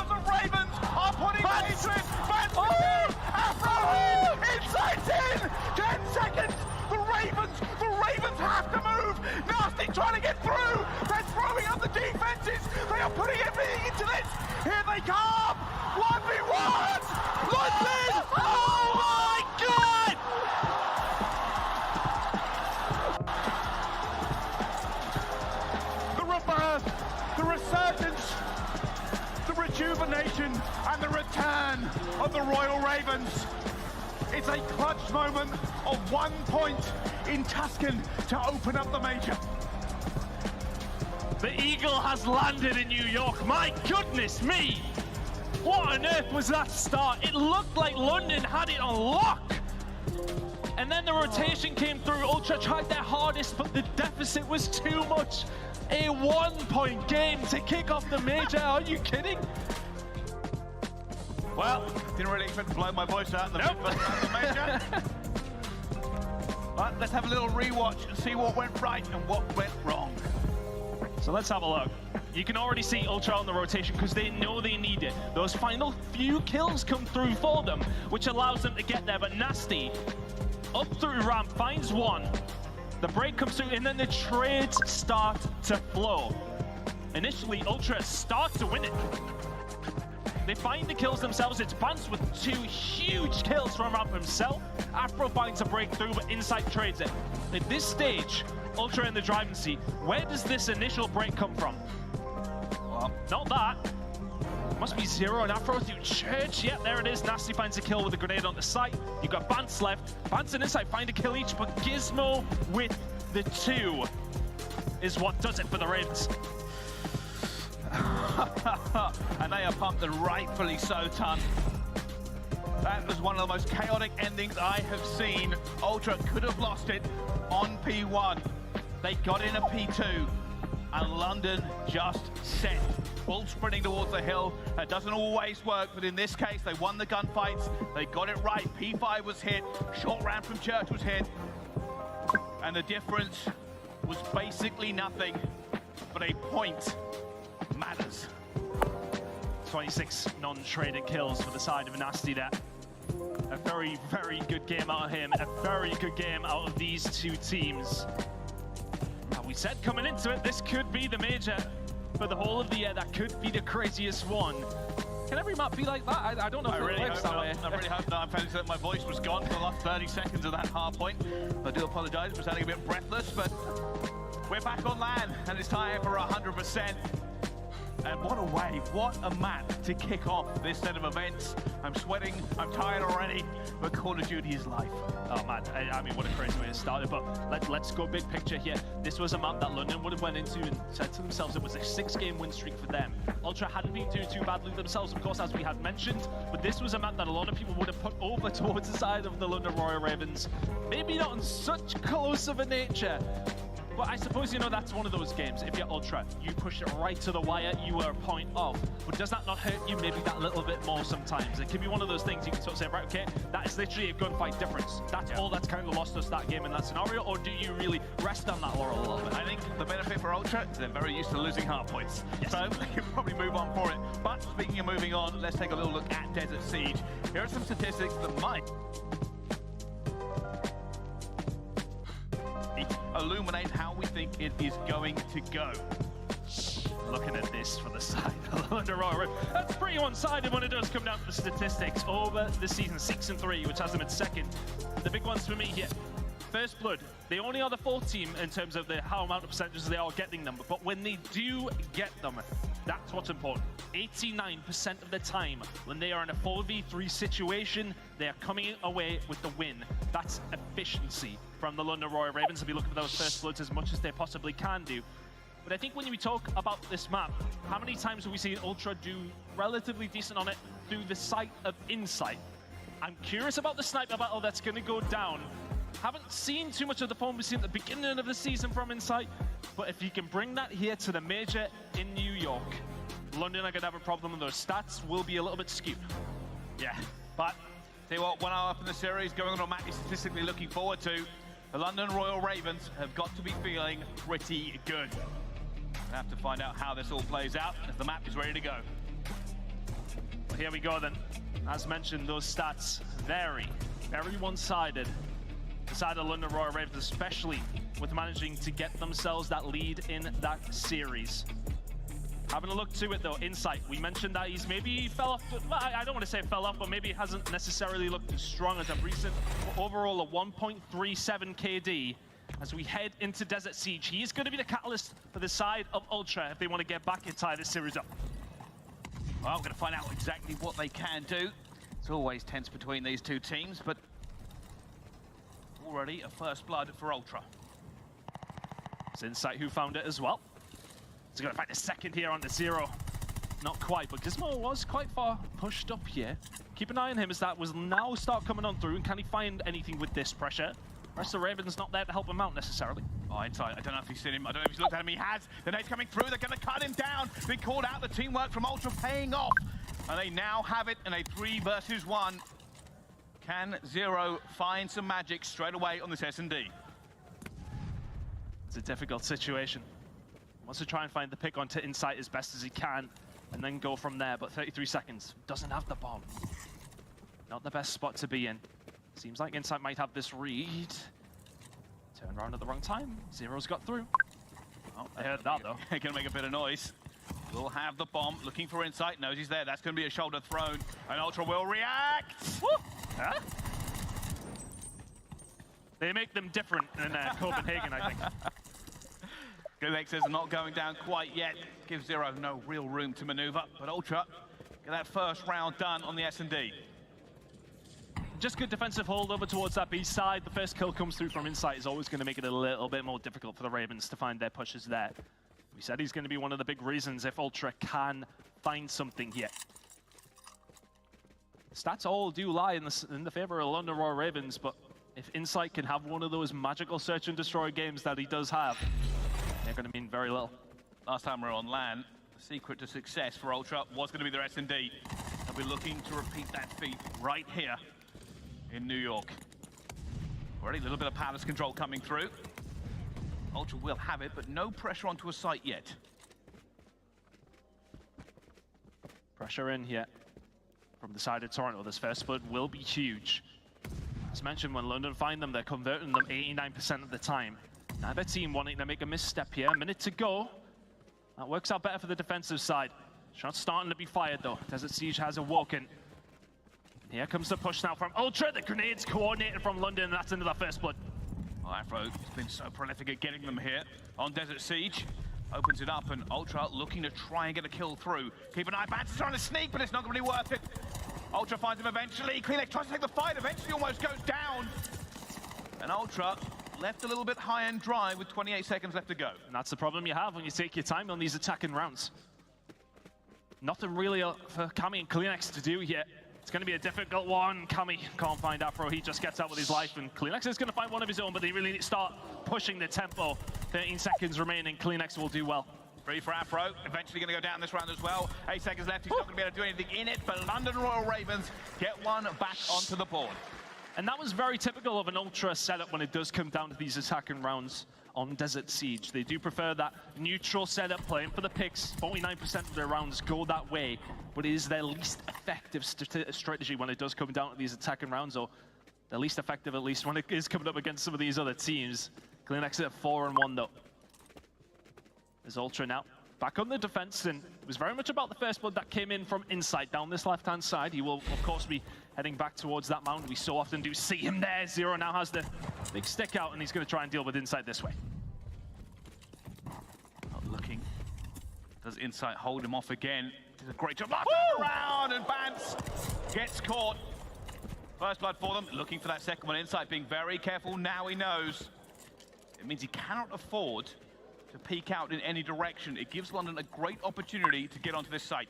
Nation and the return of the Royal Ravens. It's a clutch moment of 1 point in Tuscan to open up the major. The Eagle has landed in New York. My goodness me! What on earth was that start? It looked like London had it on lock. And then the rotation came through. Ultra tried their hardest, but the deficit was too much. A 1 point game to kick off the major. Are you kidding? Well, didn't really expect to blow my voice out in the major. But let's have a little rewatch and see what went right and what went wrong. So let's have a look. You can already see Ultra on the rotation because they know they need it. Those final few kills come through for them, which allows them to get there. But Nasty, up through ramp, finds one. The break comes through, and then the trades start to flow. Initially, Ultra start to win it. They find the kills themselves. It's Bance with 2 huge kills from ramp himself. Afro finds a breakthrough, but Insight trades it. At this stage, Ultra in the driving seat. Where does this initial break come from? Well, not that. Must be Zero and Afro through Church. Yeah, there it is. Nasty finds a kill with a grenade on the site. You've got Bance left. Bance and Insight find a kill each, but Gizmo with the 2 is what does it for the Ravens. And they are pumped, and rightfully so, Ton. That was one of the most chaotic endings I have seen. Ultra could have lost it on P1. They got in a P2, and London just set. Full sprinting towards the hill. That doesn't always work, but in this case, they won the gunfights. They got it right. P5 was hit. Short ramp from Church was hit. And the difference was basically nothing, but a point matters. 26 non-traded kills for the side of Nasty there. A very, very good game out of him. A very good game out of these 2 teams. And we said coming into it, this could be the major for the whole of the year. That could be the craziest one. Can every map be like that? I don't know if it works that way. I really hope not. I'm feeling that my voice was gone for the last 30 seconds of that hard point. I do apologize for sounding a bit breathless, but we're back on land, and it's time for 100%. And what a way, what a map to kick off this set of events. I'm sweating, I'm tired already, but Call of Duty is life. Oh man, I mean, what a crazy way to start it, but let's go big picture here. This was a map that London would have went into and said to themselves it was a 6-game win streak for them. Ultra hadn't been doing too badly themselves, of course, as we had mentioned, but this was a map that a lot of people would have put over towards the side of the London Royal Ravens. Maybe not in such close of a nature, but I suppose, you know, that's one of those games. If you're Ultra, you push it right to the wire, you are a point off. But does that not hurt you maybe that little bit more sometimes? It can be one of those things you can sort of say, right, okay, that is literally a gunfight difference. That's all that's kind of lost us that game in that scenario, or do you really rest on that laurel a little bit? I think the benefit for Ultra is they're very used to losing hard points. Yes. So they can probably move on for it. But speaking of moving on, let's take a little look at Desert Siege. Here are some statistics that might illuminate how we think it is going to go. Looking at this for the side of London Royal, that's pretty one-sided when it does come down to the statistics over the season. 6-3, which has them at second. The big ones for me here. First Blood, they only are the 4th team in terms of how amount of percentages they are getting them, but when they do get them, that's what's important. 89% of the time, when they are in a 4v3 situation, they are coming away with the win. That's efficiency from the London Royal Ravens to be looking for those First Bloods as much as they possibly can do. But I think when we talk about this map, how many times have we seen Ultra do relatively decent on it through the sight of Insight? I'm curious about the sniper battle that's going to go down. Haven't seen too much of the form we've seen at the beginning of the season from Insight, but if you can bring that here to the major in New York, London are going to have a problem and those stats will be a little bit skewed. Yeah, but tell you what, 1 hour up in the series, going on a map you're statistically looking forward to, the London Royal Ravens have got to be feeling pretty good. We'll have to find out how this all plays out as the map is ready to go. Well, here we go then. As mentioned, those stats very, very one-sided. The side of London Royal Ravens, especially with managing to get themselves that lead in that series. Having a look to it though, Insight, we mentioned that he's maybe fell off, well, I don't want to say fell off, but maybe he hasn't necessarily looked as strong as of recent. Overall, a 1.37 KD. As we head into Desert Siege, he is going to be the catalyst for the side of Ultra if they want to get back and tie this series up. Well, we're going to find out exactly what they can do. It's always tense between these two teams, but already a first blood for Ultra. It's Insight who found it as well. He's going to find a second here on the Zero. Not quite, but Gizmo was quite far pushed up here. Keep an eye on him as that was now start coming on through, and can he find anything with this pressure? The rest of the Ravens not there to help him out necessarily. Oh, Insight, I don't know if he's seen him. I don't know if he's looked at him. He has. The nade coming through. They're going to cut him down. Been called out. The teamwork from Ultra paying off. And they now have it in a 3 versus 1. Can Zero find some magic straight away on this S&D? It's a difficult situation. Wants to try and find the pick onto Insight as best as he can, and then go from there, but 33 seconds. Doesn't have the bomb. Not the best spot to be in. Seems like Insight might have this read. Turned around at the wrong time. Zero's got through. Oh, I heard that though. They're going to make a bit of noise. Will have the bomb, looking for Insight, knows he's there. That's going to be a shoulder thrown, and Ultra will react. Huh? They make them different in Copenhagen, I think. Gulex is not going down quite yet. Gives Zero no real room to maneuver, but Ultra get that first round done on the S&D. Just good defensive hold over towards that B side. The first kill comes through from Insight is always going to make it a little bit more difficult for the Ravens to find their pushes there. We said he's going to be one of the big reasons if Ultra can find something here. Stats all do lie in the favor of London Royal Ravens, but if Insight can have one of those magical search and destroy games that he does have, they're going to mean very little. Last time we were on LAN, the secret to success for Ultra was going to be their S&D. They'll be looking to repeat that feat right here in New York. Already a little bit of palace control coming through. Ultra will have it, but no pressure onto a site yet. Pressure in here from the side of Toronto. This first split will be huge. As mentioned, when London find them, they're converting them 89% of the time. Neither team wanting to make a misstep here. A minute to go. That works out better for the defensive side. Shots starting to be fired though. Desert Siege has awoken. Here comes the push now from Ultra. The grenades coordinated from London, and that's into the first blood. Well, Afro has been so prolific at getting them here on Desert Siege. Opens it up, and Ultra looking to try and get a kill through. Keep an eye, Bats trying to sneak, but it's not going to be worth it. Ultra finds him eventually. Kleenex tries to take the fight, eventually almost goes down. And Ultra left a little bit high and dry with 28 seconds left to go. And that's the problem you have when you take your time on these attacking rounds. Nothing really for Kami and Kleenex to do here. It's going to be a difficult one. Kami can't find Afro. He just gets out with his life, and Kleenex is going to find one of his own, but they really need to start pushing the tempo. 13 seconds remaining. Kleenex will do well. 3 for Afro. Eventually going to go down this round as well. 8 seconds left. He's not going to be able to do anything in it, but London Royal Ravens get one back onto the board. And that was very typical of an Ultra setup when it does come down to these attacking rounds on Desert Siege. They do prefer that neutral setup, playing for the picks. 49% of their rounds go that way, but it is their least effective strategy when it does come down to these attacking rounds, or the least effective at least when it is coming up against some of these other teams. Kleenex at 4-1 though. There's Ultra now back on the defense, and it was very much about the first blood that came in from Insight down this left-hand side. He will, of course, be heading back towards that mountain. We so often do see him there. Zero now has the big stick out, and he's going to try and deal with Insight this way. Not looking. Does Insight hold him off again? Does a great job. Around, and Bance gets caught. First blood for them. Looking for that second one. Insight being very careful now. He knows it means he cannot afford to peek out in any direction. It gives London a great opportunity to get onto this site.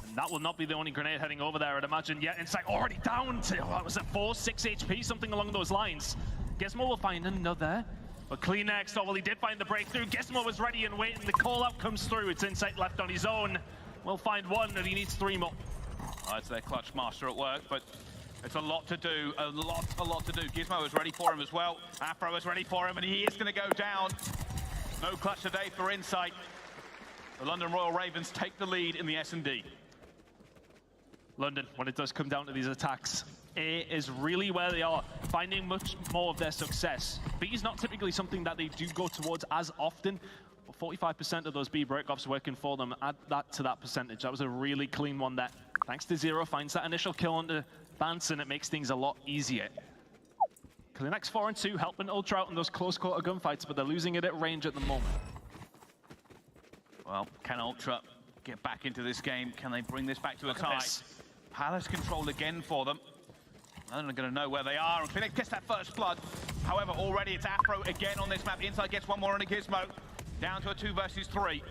And that will not be the only grenade heading over there, I'd imagine. Yeah, Insight already down to, what was it, 4, 6 HP, something along those lines. Gizmo will find another. But Kleenex, oh, well, he did find the breakthrough. Gizmo was ready and waiting. The call-out comes through. It's Insight left on his own. We'll find one, and he needs 3 more. Oh, it's their clutch master at work, but it's a lot to do, a lot to do. Gizmo is ready for him as well. Afro is ready for him, and he is going to go down. No clutch today for Insight. The London Royal Ravens take the lead in the S&D. London, when it does come down to these attacks, A is really where they are finding much more of their success. B is not typically something that they do go towards as often, but 45% of those B breakoffs working for them. Add that to that percentage. That was a really clean one that, thanks to Zero, finds that initial kill onto Bance, and it makes things a lot easier. Kleenex 4-2, helping Ultra out in those close quarter gunfights, but they're losing it at range at the moment. Well, can Ultra get back into this game. Can they bring this back to a tie? Palace control again for them. They're going to know where they are, and Clinic gets that first blood. However, already it's Afro again on this map. Inside gets one more on a Gizmo. Down to a 2 versus 3.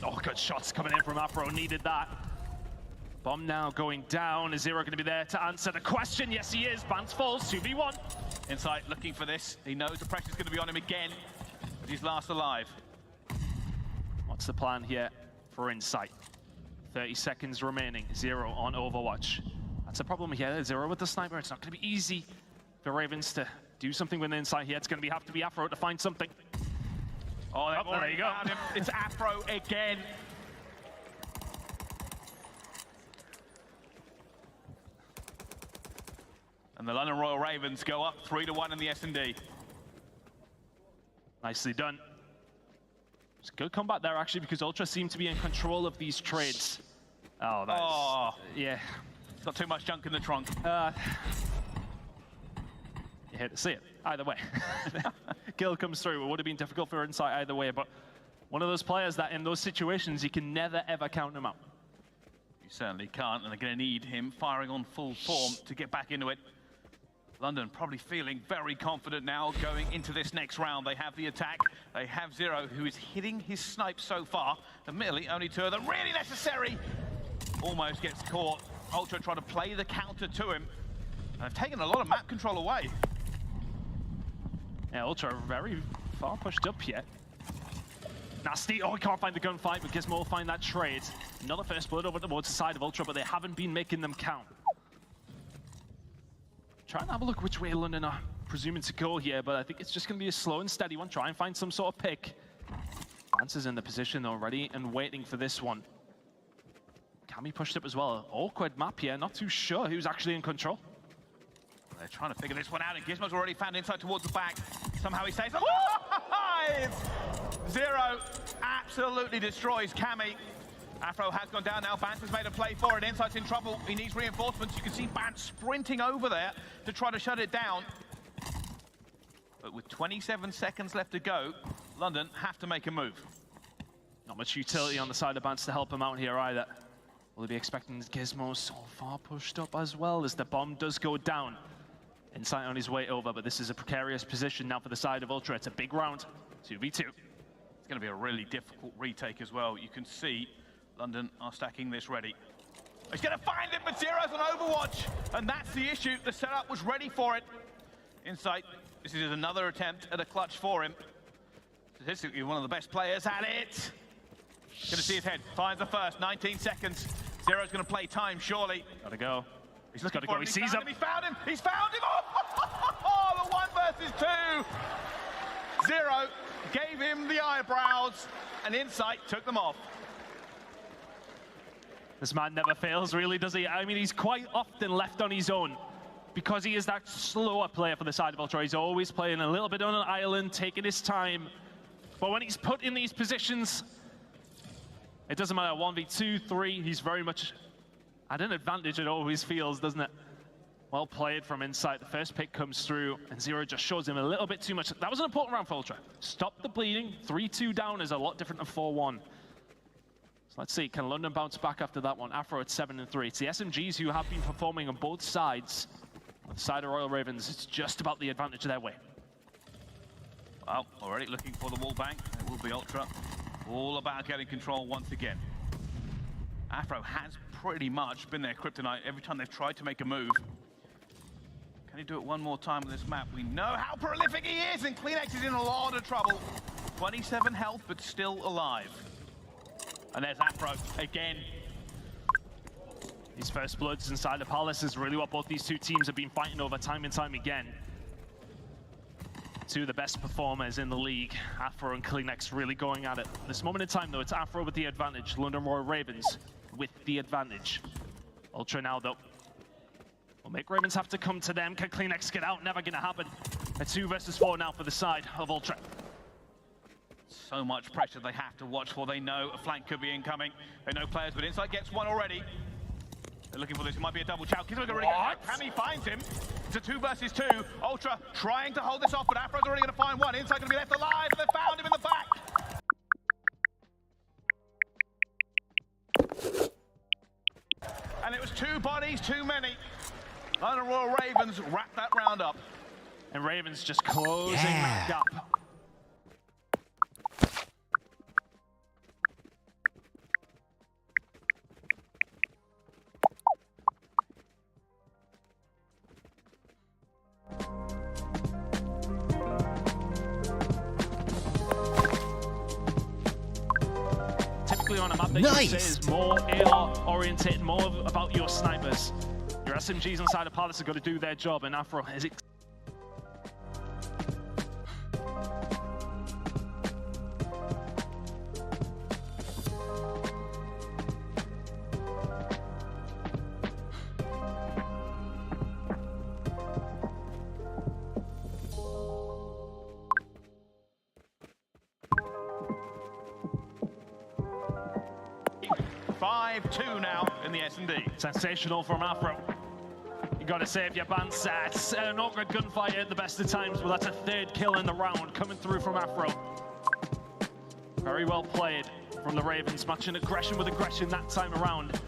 Oh, good shots coming in from Afro. Needed that. Bomb now going down. Is Zero going to be there to answer the question? Yes, he is. Bans falls. 2v1. Insight looking for this. He knows the pressure's going to be on him again, but he's last alive. What's the plan here for Insight? 30 seconds remaining. Zero on Overwatch. That's a problem here. Zero with the sniper. It's not going to be easy for Ravens to do something with the Insight here. It's going to have to be Afro to find something. Oh, there you go. Him. It's Afro again. And the London Royal Ravens go up 3-1 in the S&D. Nicely done. It's a good comeback there, actually, because Ultra seem to be in control of these trades. Oh, that's... Yeah. Got too much junk in the trunk. You hate to see it. Either way. Kill comes through. It would have been difficult for Insight either way, but one of those players that in those situations, you can never, ever count him out. You certainly can't, and they're going to need him firing on full form to get back into it. London probably feeling very confident now going into this next round. They have the attack. They have Zero, who is hitting his snipe so far. Admittedly, only 2 of them really necessary. Almost gets caught. Ultra trying to play the counter to him. And have taken a lot of map control away. Yeah, Ultra very far pushed up yet. Nasty. Oh, he can't find the gunfight, but Gizmo will find that trade. Another first blood over towards the side of Ultra, but they haven't been making them count. Try and have a look which way London are presuming to go here, but I think it's just going to be a slow and steady one. Try and find some sort of pick. Vance is in the position already and waiting for this one. Cammy pushed up as well. Awkward map here, not too sure who's actually in control. They're trying to figure this one out, and Gizmo's already found Insight towards the back. Somehow he stays alive! Zero absolutely destroys Cammy. Afro has gone down now. Bance has made a play for it. Insight's in trouble. He needs reinforcements. You can see Bance sprinting over there to try to shut it down. But with 27 seconds left to go, London have to make a move. Not much utility on the side of Bance to help him out here either. Will they be expecting Gizmo so far pushed up as well as the bomb does go down? Insight on his way over, but this is a precarious position now for the side of Ultra. It's a big round, 2v2. It's going to be a really difficult retake as well. You can see London are stacking this ready. He's going to find it, but Zero's on Overwatch, and that's the issue. The setup was ready for it. Insight, this is another attempt at a clutch for him. Statistically, one of the best players at it. Going to see his head, finds the first, 19 seconds. Zero's going to play time, surely. Gotta go. He's just gotta go, he sees him. He's found him, he's found him! Oh, the 1 versus 2! Zero gave him the eyebrows, and Insight took them off. This man never fails, really, does he? I mean, he's quite often left on his own because he is that slower player for the side of Ultra. He's always playing a little bit on an island, taking his time. But when he's put in these positions, it doesn't matter, 1v2, 3, he's very much at an advantage. It always feels, doesn't it? Well played from Insight. The first pick comes through, and Zero just shows him a little bit too much. That was an important round for Ultra. Stop the bleeding. 3-2 down is a lot different than 4-1. Let's see, can London bounce back after that one? Afro at 7-3. It's the SMGs who have been performing on both sides. On the side of Royal Ravens, it's just about the advantage their way. Well, already looking for the wall bank. It will be Ultra. All about getting control once again. Afro has pretty much been their kryptonite every time they've tried to make a move. Can he do it one more time on this map? We know how prolific he is, and Kleenex is in a lot of trouble. 27 health, but still alive. And there's Afro again. These first bloods inside the Palace is really what both these two teams have been fighting over time and time again. Two of the best performers in the league, Afro and Kleenex, really going at it. This moment in time, though, it's Afro with the advantage. London Royal Ravens with the advantage. Ultra now, though, will make Ravens have to come to them. Can Kleenex get out? Never gonna happen. A 2 versus 4 now for the side of Ultra. So much pressure they have to watch for. They know a flank could be incoming. They know players, but Insight gets one already. They're looking for this. It might be a double chow. Gizmo's already got Cammy finds him. It's a 2 versus 2. Ultra trying to hold this off, but Afro's already going to find one. Insight going to be left alive, and they found him in the back. 2 bodies too many. And the Royal Ravens wrap that round up. And Ravens just closing that gap. Typically on a map that you say is more AR oriented, more about your snipers. Your SMGs inside of Palace have got to do their job, and Afro is it. Two now in the S&D. Sensational from Afro. You got to save your band sets. An awkward gunfight at the best of times, but that's a 3rd kill in the round coming through from Afro. Very well played from the Ravens, matching aggression with aggression that time around.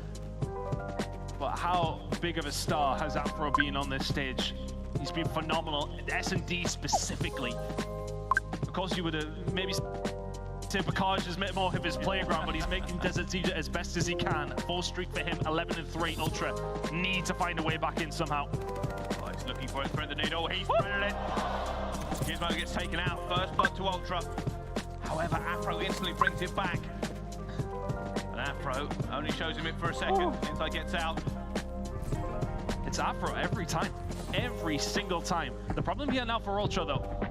But how big of a star has Afro been on this stage? He's been phenomenal. S&D specifically. Of course, you would have maybe Bakaj has made more of his playground, but he's making Desert Siege as best as he can. 4 streak for him, 11-3. Ultra need to find a way back in somehow. Oh, he's looking for it, thread the needle. He's threaded it. Gizmo gets taken out. First blood to Ultra. However, Afro instantly brings it back. And Afro only shows him it for a second. Inside gets out. It's Afro every time. Every single time. The problem here now for Ultra, though,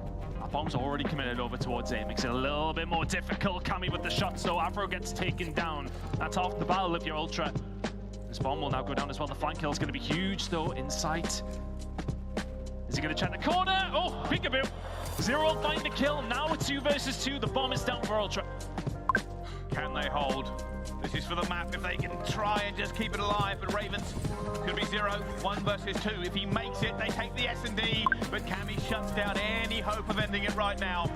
bomb's already committed over towards A. Makes it a little bit more difficult. Cammy with the shot, so Afro gets taken down. That's half the battle if you're Ultra. This bomb will now go down as well. The flank kill is going to be huge, though, in sight. Is he going to check the corner? Oh, peekaboo. Zero will find the kill. Now it's 2 versus 2. The bomb is down for Ultra. Can they hold? This is for the map. If they can try and just keep it alive, but Ravens could be 0, 1 versus 2. If he makes it, they take the S&D, but Cammy shuts down any hope of ending it right now.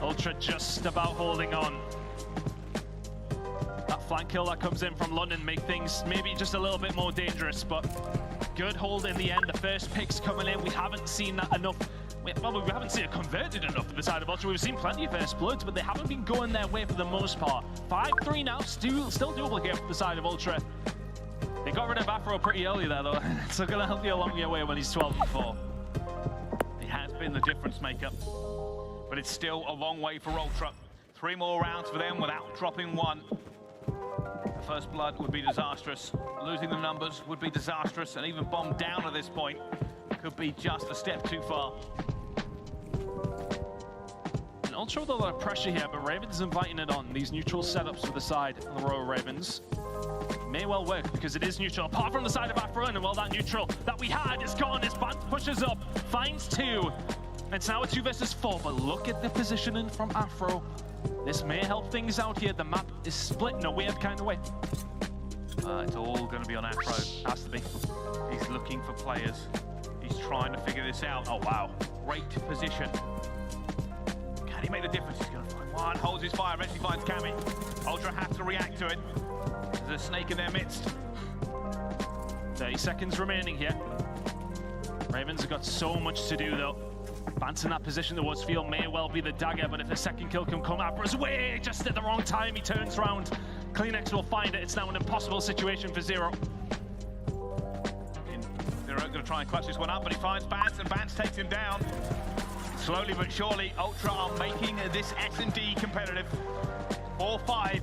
Ultra just about holding on. That flank kill that comes in from London make things maybe just a little bit more dangerous, but good hold in the end. The first picks coming in. We haven't seen that enough. Well, we haven't seen it converted enough for the side of Ultra. We've seen plenty of first bloods, but they haven't been going their way for the most part. 5-3 now, still doable here for the side of Ultra. They got rid of Afro pretty early there, though. It's not going to help you along your way when he's 12-4. He has been the difference maker, but it's still a long way for Ultra. 3 more rounds for them without dropping 1. The first blood would be disastrous. Losing the numbers would be disastrous, and even bomb down at this point could be just a step too far. And Ultra with a lot of pressure here, but Ravens inviting it on. These neutral setups for the side of the Royal Ravens may well work because it is neutral. Apart from the side of Afro, and well, that neutral that we had is gone. His band pushes up, finds 2. It's now a 2 versus 4, but look at the positioning from Afro. This may help things out here. The map is split in a weird kind of way. It's all going to be on Afro. Has to be. He's looking for players. He's trying to figure this out. Oh, wow. Great position. Can he make the difference? He's going to find one. Holds his fire. Eventually finds Cammy. Ultra have to react to it. There's a snake in their midst. 30 seconds remaining here. Ravens have got so much to do, though. Bance in that position towards field may well be the dagger, but if the second kill can come Afro's way, just at the wrong time, he turns around. Kleenex will find it. It's now an impossible situation for Zero. Zero going to try and clutch this one up, but he finds Bance, and Bance takes him down. Slowly but surely, Ultra are making this S&D competitive. 4-5.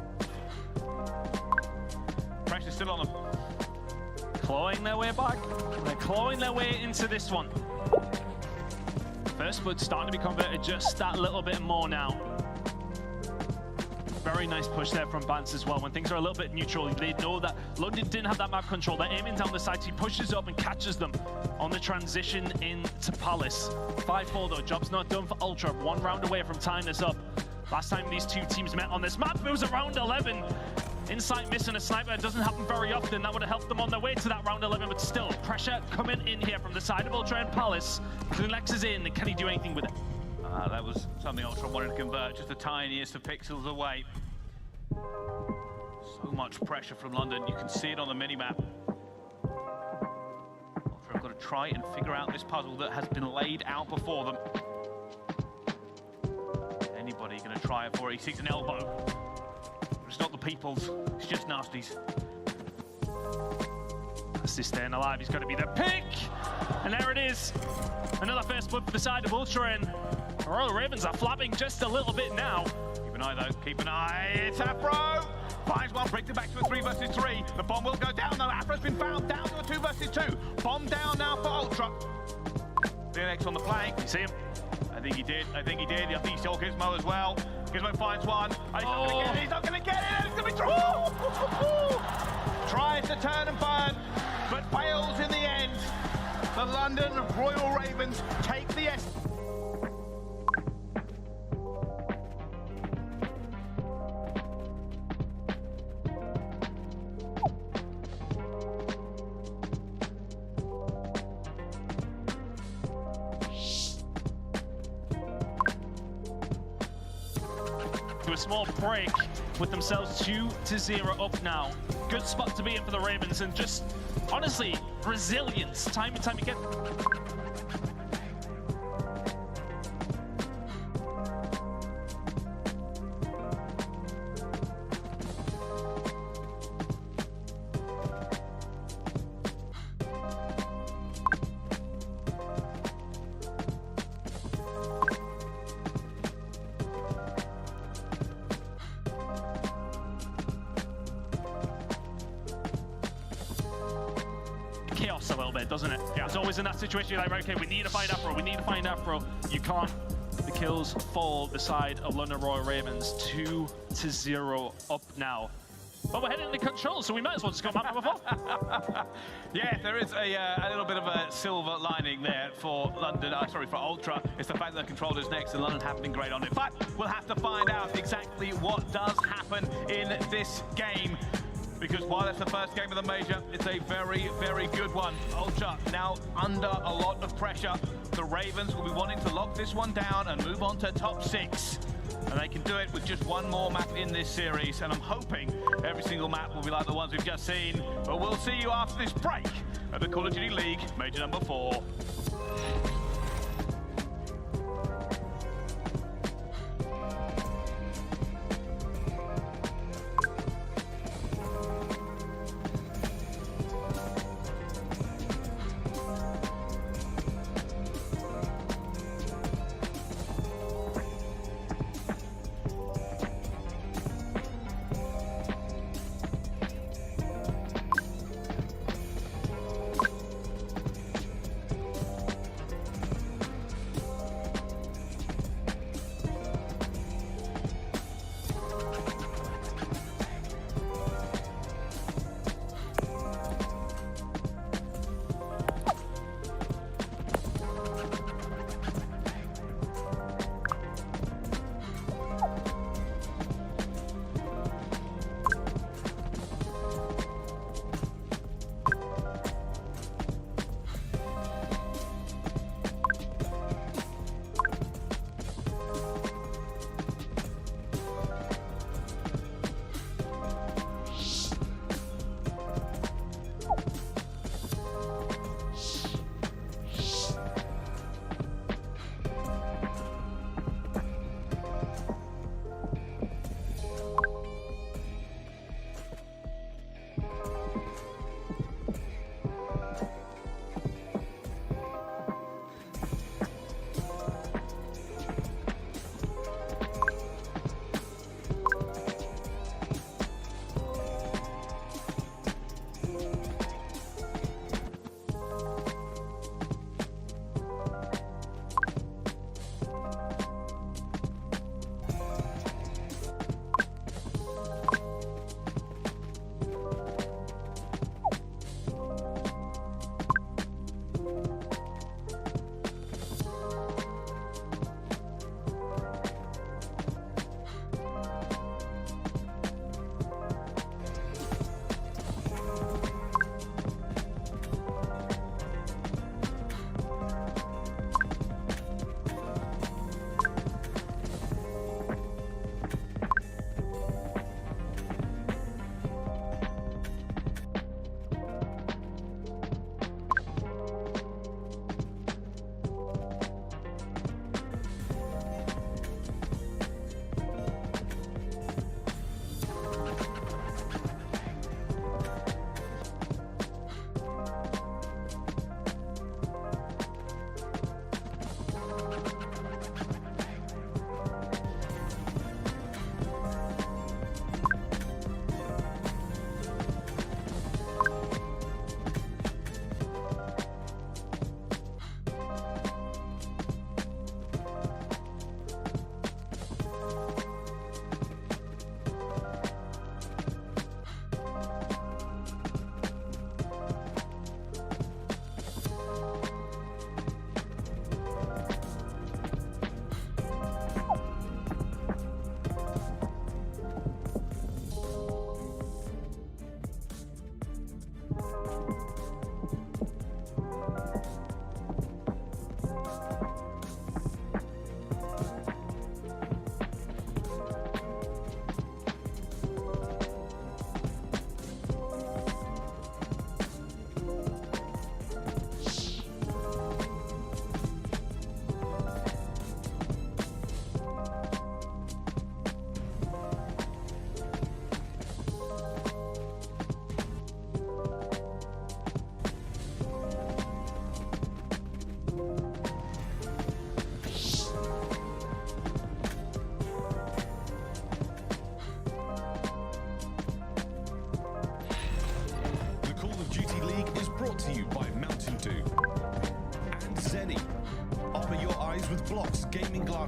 Pressure's still on them. Clawing their way back. They're clawing their way into this one. First blood starting to be converted just that little bit more now. Very nice push there from Bance as well. When things are a little bit neutral, they know that London didn't have that map control. They're aiming down the sides. He pushes up and catches them on the transition into Palace. 5-4 though, job's not done for Ultra. 1 round away from tying this up. Last time these two teams met on this map, it was around 11. Insight missing a sniper, it doesn't happen very often. That would have helped them on their way to that round 11, but still, pressure coming in here from the side of Ultra and Palace. Kleenex is in, can he do anything with it? That was something Ultra wanted to convert, just the tiniest of pixels away. So much pressure from London, you can see it on the minimap. try and figure out this puzzle that has been laid out before them. Anybody going to try it for it? He seeks an elbow. It's not the people's, it's just Nasty's. Nasty's staying alive, he's got to be the pick! And there it is. Another first blood for the side of Ultra, and Royal Ravens are flapping just a little bit now. Keep an eye though, keep an eye. It's Afro! Finds one, brings it back to a 3 versus 3. The bomb will go down though. Afro's been found down to a 2 versus 2. Bomb down now for Ultra. DNX on the flank. You see him? I think he did. I think he saw Gizmo as well. Gizmo finds one. He's not going to get it. It's going to be true. Tries to turn and burn, but fails in the end. The London Royal Ravens take the S. To a small break with themselves 2-0 up now. Good spot to be in for the Ravens, and just honestly resilience time and time again. Chaos a little bit, doesn't it? Yeah. It's always in that situation you're like, right, okay, we need to find Afro, we need to find Afro. You can't. The kills fall the side of London Royal Ravens, 2-0 up now. But we're heading into control, so we might as well just go map number 4. Yeah, there is a little bit of a silver lining there for London, for Ultra. It's the fact that the controller's next and London haven't been great on it. But we'll have to find out exactly what does happen in this game. Because while it's the first game of the major, it's a very, very good one. Ultra now under a lot of pressure. The Ravens will be wanting to lock this one down and move on to top 6. And they can do it with just one more map in this series. And I'm hoping every single map will be like the ones we've just seen. But we'll see you after this break at the Call of Duty League Major number 4.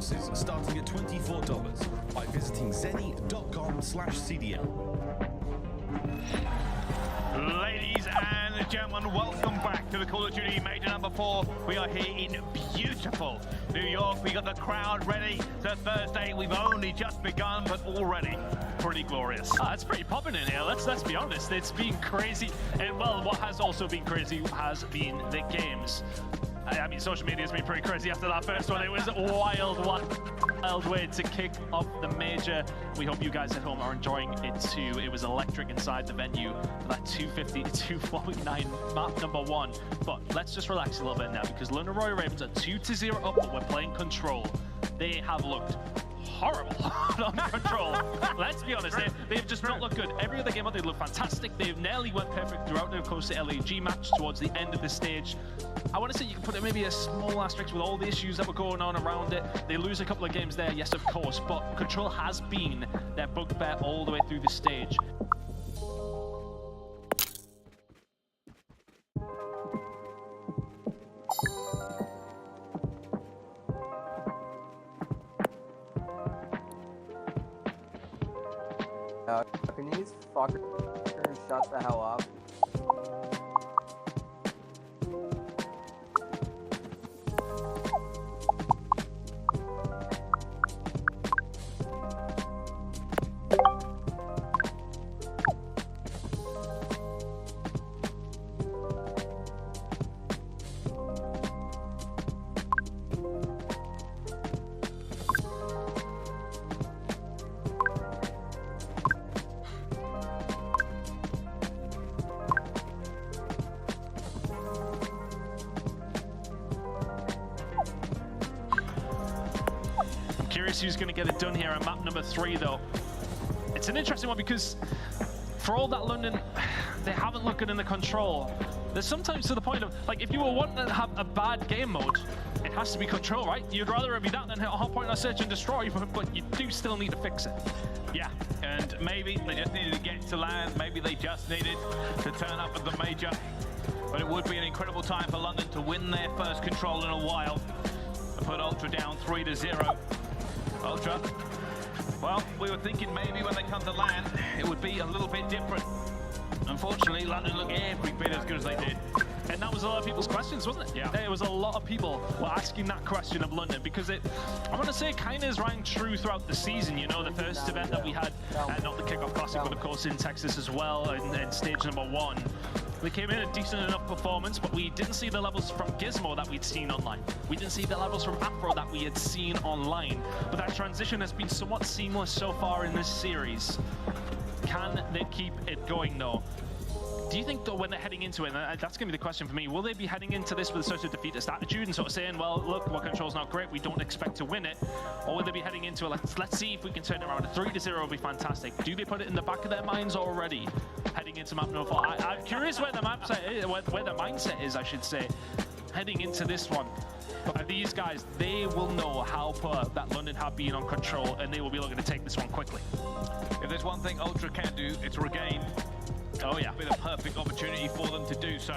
passes starting at $24 by visiting zenny.com/CDL. Ladies and gentlemen, welcome back to the Call of Duty Major number 4. We are here in beautiful New York. We got the crowd ready. So Thursday, we've only just begun, but already pretty glorious. It's pretty popping in here. Let's be honest. It's been crazy. And well, what has also been crazy has been the games. I mean, social media has been pretty crazy after that first one. It was a wild way to kick off the major. We hope you guys at home are enjoying it too. It was electric inside the venue for that 250-249 map number 1. But let's just relax a little bit now, because London Royal Ravens are 2-0 up, but we're playing control. They have looked horrible on control. Let's be honest, they've just not looked good. Every other game out, they look fantastic. They've nearly went perfect throughout the course of the LAG match towards the end of the stage. I want to say you can put it maybe a small asterisk with all the issues that were going on around it. They lose a couple of games there, yes, of course, but control has been their bugbear all the way through the stage. Can these fuckers shut the hell up? Curious who's going to get it done here on map number 3, though. It's an interesting one because for all that London, they haven't looked good in the control. There's sometimes to the point of, like, if you were wanting to have a bad game mode, it has to be control, right? You'd rather it be that than hit a hot point on search and destroy, but you do still need to fix it. Yeah, and maybe they just needed to get to land. Maybe they just needed to turn up at the major. But it would be an incredible time for London to win their first control in a while and put Ultra down 3-0. Ultra, well, we were thinking maybe when they come to land, it would be a little bit different. Unfortunately, London looked every bit as good as they did. And that was a lot of people's questions, wasn't it? Yeah. It was a lot of people were asking that question of London, because I want to say, kind of rang true throughout the season. You know, the first event that we had, not the Kickoff Classic, but of course in Texas as well, and stage number 1. They came in a decent enough performance, but we didn't see the levels from Gizmo that we'd seen online. We didn't see the levels from Afro that we had seen online. But that transition has been somewhat seamless so far in this series. Can they keep it going, though? Do you think, though, when they're heading into it, and that's going to be the question for me, will they be heading into this with a sort of defeatist attitude and sort of saying, well, look, our control's not great, we don't expect to win it? Or will they be heading into it, let's see if we can turn it around? A 3-0 would be fantastic. Do they put it in the back of their minds already, heading into map number 4? I'm curious where the mindset is, I should say, heading into this one. But these guys, they will know how poor that London have been on control, and they will be looking to take this one quickly. If there's one thing Ultra can do, it's regain. Oh yeah. Been a perfect opportunity for them to do so.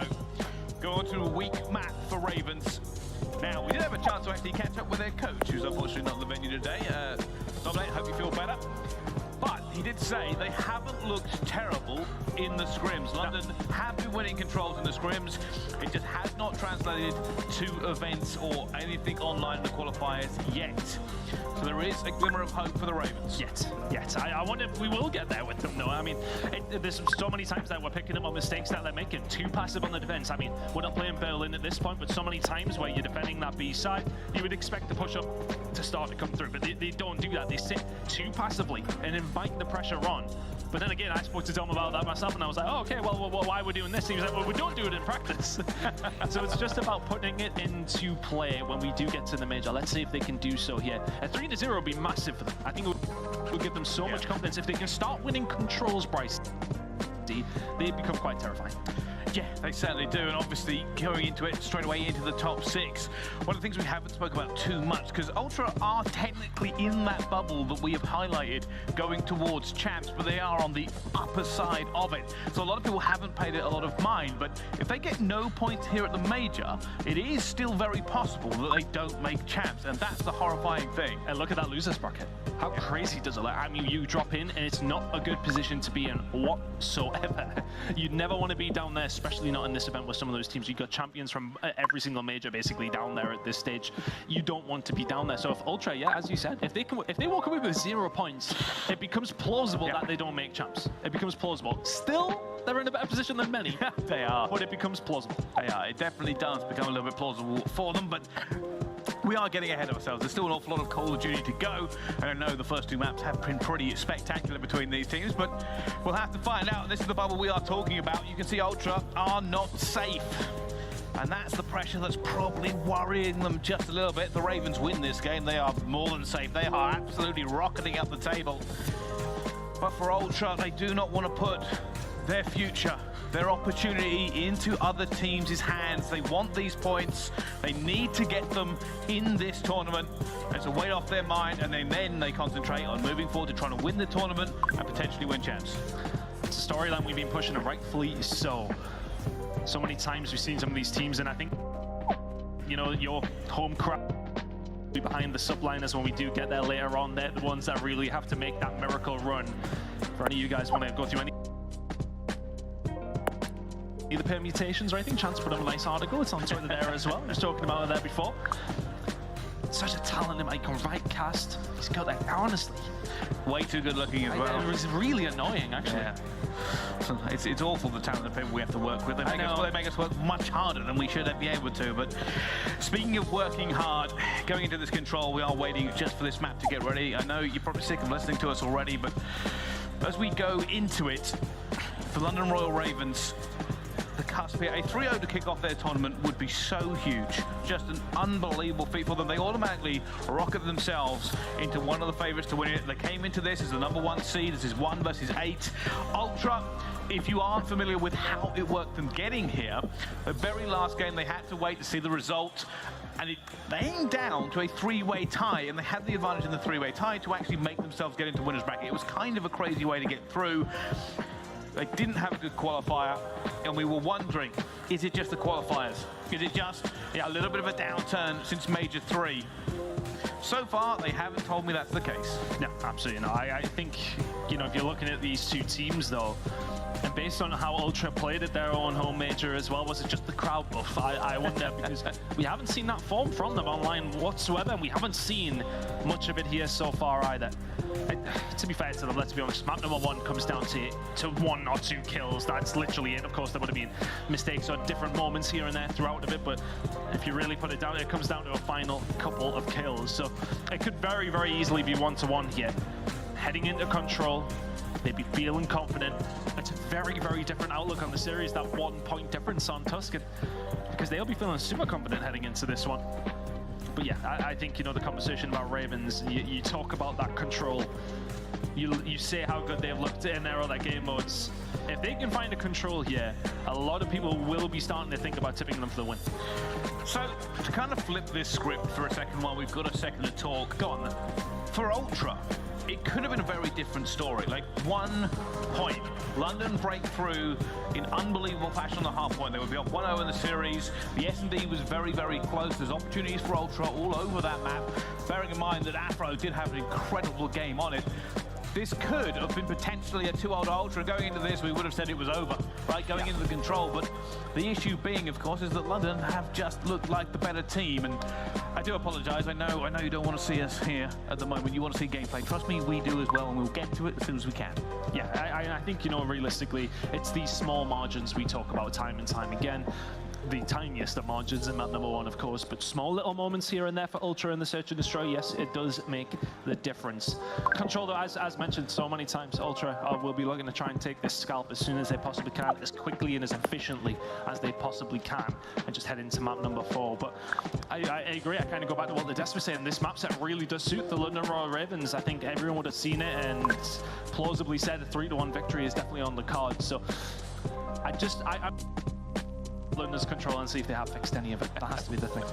Go on to a weak map for Ravens. Now, we did have a chance to actually catch up with their coach, who's unfortunately not in the venue today. Dominic, hope you feel better. But he did say they haven't looked terrible in the scrims. London have been winning controls in the scrims. It just has not translated to events or anything online in the qualifiers yet. So there is a glimmer of hope for the Ravens. Yet. I wonder if we will get there with them, though. I mean, there's so many times that we're picking up on mistakes that they're making. Too passive on the defense. I mean, we're not playing Berlin at this point, but so many times where you're defending that B side, you would expect the push-up to start to come through. But they don't do that. They sit too passively and invite the pressure on. But then again, I spoke to Dom about that myself, and I was like, oh, okay, well, why are we doing this? He was like, well, we don't do it in practice. So it's just about putting it into play when we do get to the major. Let's see if they can do so here. A 3-0 would be massive for them. I think it would give them so much confidence. If they can start winning controls, Bryce, they'd become quite terrifying. Yeah, they certainly do, and obviously going into it straight away into the top 6. One of the things we haven't spoken about too much, because Ultra are technically in that bubble that we have highlighted going towards champs, but they are on the upper side of it. So a lot of people haven't paid it a lot of mind, but if they get no points here at the major, it is still very possible that they don't make champs, and that's the horrifying thing. And look at that losers bracket. How crazy does it look? I mean, you drop in and it's not a good position to be in whatsoever. You'd never want to be down there, especially not in this event with some of those teams. You've got champions from every single major basically down there at this stage. You don't want to be down there. So if Ultra, yeah, as you said, if they walk away with 0 points, it becomes plausible that they don't make champs. It becomes plausible. Still, they're in a better position than many. They are. But it becomes plausible. They are. It definitely does become a little bit plausible for them, but we are getting ahead of ourselves. There's still an awful lot of Call of Duty to go. And I know the first 2 maps have been pretty spectacular between these teams, but we'll have to find out. This is the bubble we are talking about. You can see Ultra are not safe. And that's the pressure that's probably worrying them just a little bit. The Ravens win this game. They are more than safe. They are absolutely rocketing up the table. But for Ultra, they do not want to put their future, their opportunity into other teams' hands. They want these points. They need to get them in this tournament. It's a weight off their mind, and then they concentrate on moving forward to trying to win the tournament and potentially win champs. It's a storyline we've been pushing, and rightfully so. So many times we've seen some of these teams, and I think, you know, your home crowd behind the subliners when we do get there later on, they're the ones that really have to make that miracle run. For any of you guys want to go through any the permutations or anything, Chance put up a nice article. It's on Twitter there as well. I was talking about it there before. Such a talented right cast. He's got that, honestly. Way too good looking as well. It was really annoying, actually. Yeah. It's awful, the talented people we have to work with. They make us work much harder than we should be able to. But speaking of working hard, going into this control, we are waiting just for this map to get ready. I know you're probably sick of listening to us already, but as we go into it, the London Royal Ravens, the cusp here, a 3-0 to kick off their tournament would be so huge. Just an unbelievable feat for them. They automatically rocket themselves into one of the favorites to win it. They came into this as the #1 seed. This is 1 versus 8. Ultra, if you aren't familiar with how it worked them getting here, the very last game they had to wait to see the result, and they aimed down to a 3-way tie, and they had the advantage in the 3-way tie to actually make themselves get into winner's bracket. It was kind of a crazy way to get through. They didn't have a good qualifier, and we were wondering, is it just the qualifiers? Is it just a little bit of a downturn since Major 3? So far, they haven't told me that's the case. No, absolutely not. I think, you know, if you're looking at these two teams, though, and based on how Ultra played at their own home major as well, was it just the crowd buff? I wonder, because we haven't seen that form from them online whatsoever, and we haven't seen much of it here so far either. To be fair to them, let's be honest, map #1 comes down to 1 or 2 kills. That's literally it. Of course, there would have been mistakes or different moments here and there throughout of it, but if you really put it down, it comes down to a final couple of kills. So it could very, very easily be 1-1 here. Heading into control, they'd be feeling confident. It's a very, very different outlook on the series, that 1 point difference on Tuscan, because they'll be feeling super confident heading into this one. But yeah, I think, you know, the conversation about Ravens, you talk about that control, you say how good they've looked in their other game modes. If they can find a control here, a lot of people will be starting to think about tipping them for the win. So, to kind of flip this script for a second while we've got a second to talk, go on then. For Ultra, it could have been a very different story. Like 1 point, London break through in unbelievable fashion on the half point. They would be up 1-0 in the series. The S&D was very, very close. There's opportunities for Ultra all over that map. Bearing in mind that Afro did have an incredible game on it. This could have been potentially a 2-0 Ultra. Going into this, we would have said it was over, right? Going into the control. But the issue being, of course, is that London have just looked like the better team. And I do apologize. I know you don't want to see us here at the moment. You want to see gameplay. Trust me, we do as well, and we'll get to it as soon as we can. Yeah, I think, you know, realistically, it's these small margins we talk about time and time again. The tiniest of margins in map #1, of course, but small little moments here and there for Ultra in the Search and Destroy, yes, it does make the difference. Control, though, as mentioned so many times, Ultra will be looking to try and take this scalp as soon as they possibly can, as quickly and as efficiently as they possibly can, and just head into map #4. But I agree, I kind of go back to what the Des was saying, this map set really does suit the London Royal Ravens. I think everyone would have seen it and plausibly said a 3-1 victory is definitely on the card. So I'm London's control and see if they have fixed any of it. That has to be the thing.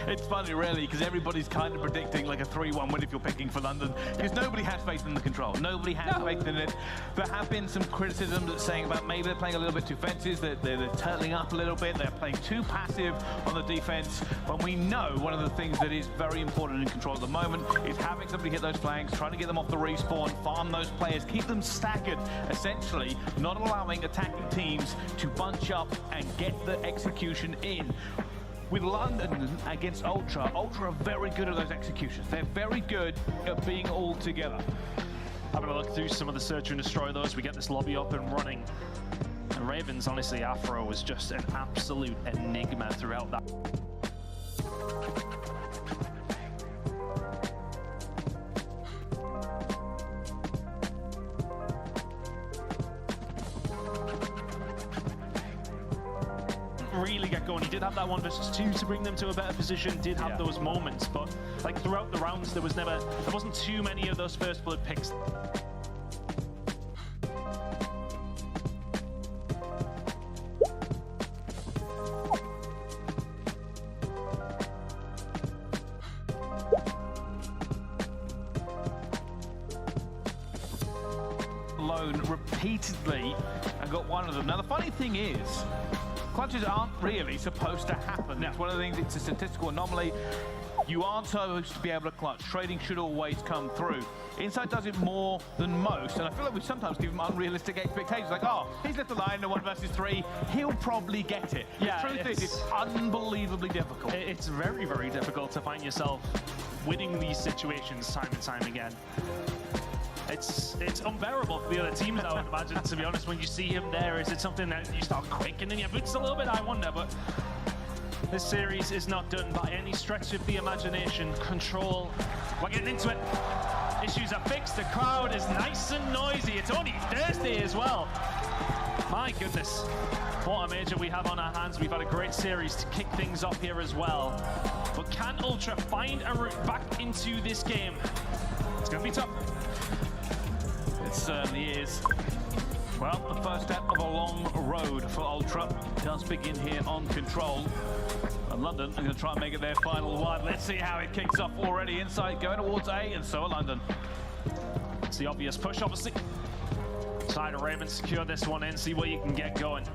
It's funny, really, because everybody's kind of predicting like a 3-1 win if you're picking for London, because nobody has faith in the control. Nobody has faith in it. There have been some criticisms saying about maybe they're playing a little bit too defensive, they're turtling up a little bit, they're playing too passive on the defense. When we know one of the things that is very important in control at the moment is having somebody hit those flanks, trying to get them off the respawn, farm those players, keep them staggered, essentially not allowing attacking teams to bunch up and get the execution in. With London against Ultra, Ultra are very good at those executions. They're very good at being all together. Having a look through some of the search and destroy those, we get this lobby up and running. And Ravens, honestly, Afro was just an absolute enigma throughout that. Really get going. He did have that 1 versus 2 to bring them to a better position, did have those moments, but like throughout the rounds there wasn't too many of those first blood picks. Alone repeatedly and got one of them. Now the funny thing is, clutches aren't really supposed to happen. It's one of the things, it's a statistical anomaly. You aren't supposed to be able to clutch. Trading should always come through. Inside does it more than most, and I feel like we sometimes give him unrealistic expectations. Like, oh, he's left the line in a 1 versus 3, he'll probably get it. Yeah, the truth is, it's unbelievably difficult. It's very, very difficult to find yourself winning these situations time and time again. It's unbearable for the other teams, I would imagine, to be honest, when you see him there. Is it something that you start quaking in your boots a little bit? I wonder, but this series is not done by any stretch of the imagination. Control, we're getting into it. Issues are fixed, the crowd is nice and noisy. It's only Thursday as well. My goodness, what a major we have on our hands. We've had a great series to kick things off here as well. But can Ultra find a route back into this game? It's going to be tough. It certainly is. Well, the first step of a long road for Ultra does begin here on Control. And London are going to try and make it their final one. Let's see how it kicks off already inside, going towards A, and so are London. It's the obvious push, obviously. Try to Raven secure this one in, see where you can get going.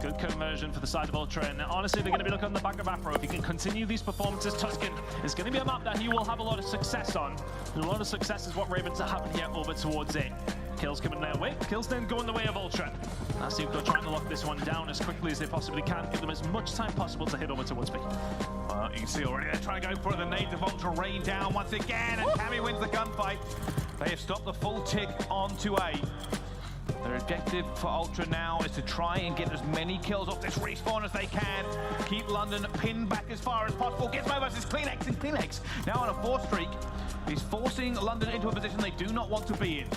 Good conversion for the side of Ultra, and honestly, they're going to be looking on the back of Afro. If he can continue these performances, Tuscan is going to be a map that he will have a lot of success on. And a lot of success is what Ravens are having here over towards A. Kills coming their way. Kills then going the way of Ultra. Asuko trying to lock this one down as quickly as they possibly can, give them as much time possible to hit over towards B. You can see already they're trying to go for the nades of Ultra rain down once again, and Cammy wins the gunfight. They have stopped the full tick onto A. Their objective for Ultra now is to try and get as many kills off this respawn as they can. Keep London pinned back as far as possible. Gizmo versus CleanX, and CleanX now on a 4 streak. He's forcing London into a position they do not want to be in.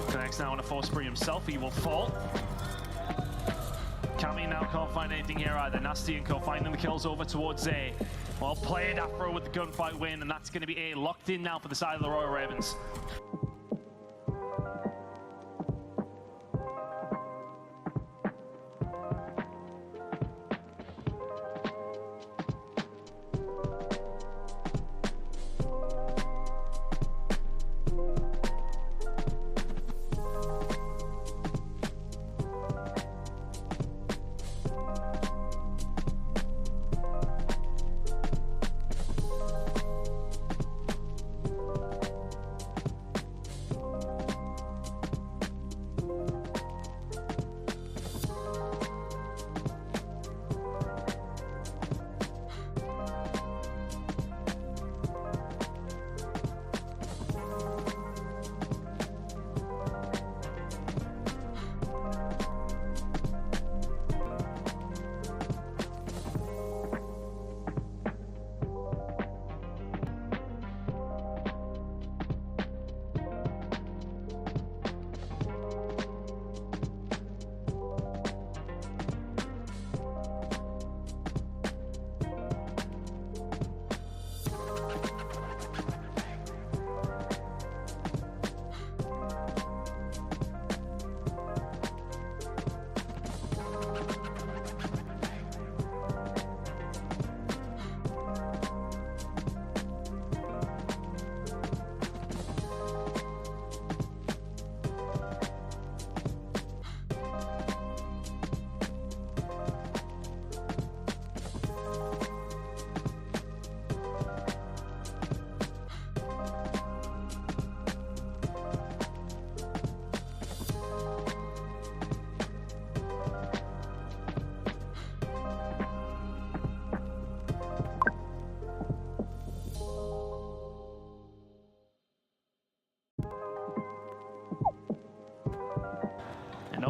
CleanX now on a 4 spree himself. He will fall. Cammy now can't find anything here either. Nasty and Co finding the kills over towards A. Well played, Afro with the gunfight win, and that's going to be A locked in now for the side of the Royal Ravens.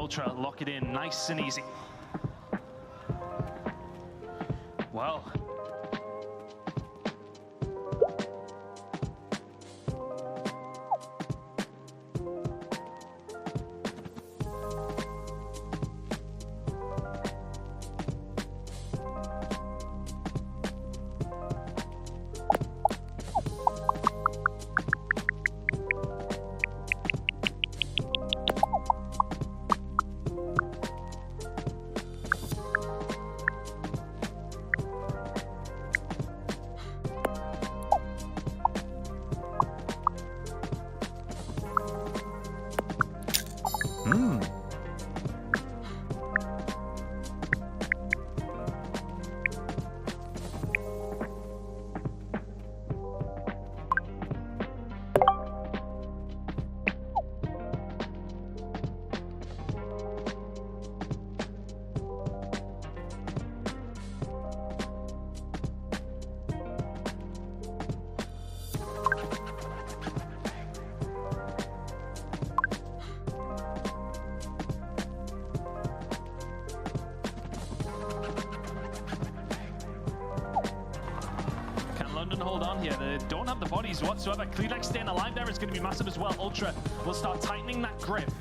Ultra lock it in nice and easy. Well. Hold on here. They don't have the bodies whatsoever. Cleanex staying alive there is going to be massive as well. Ultra will start tightening that grip.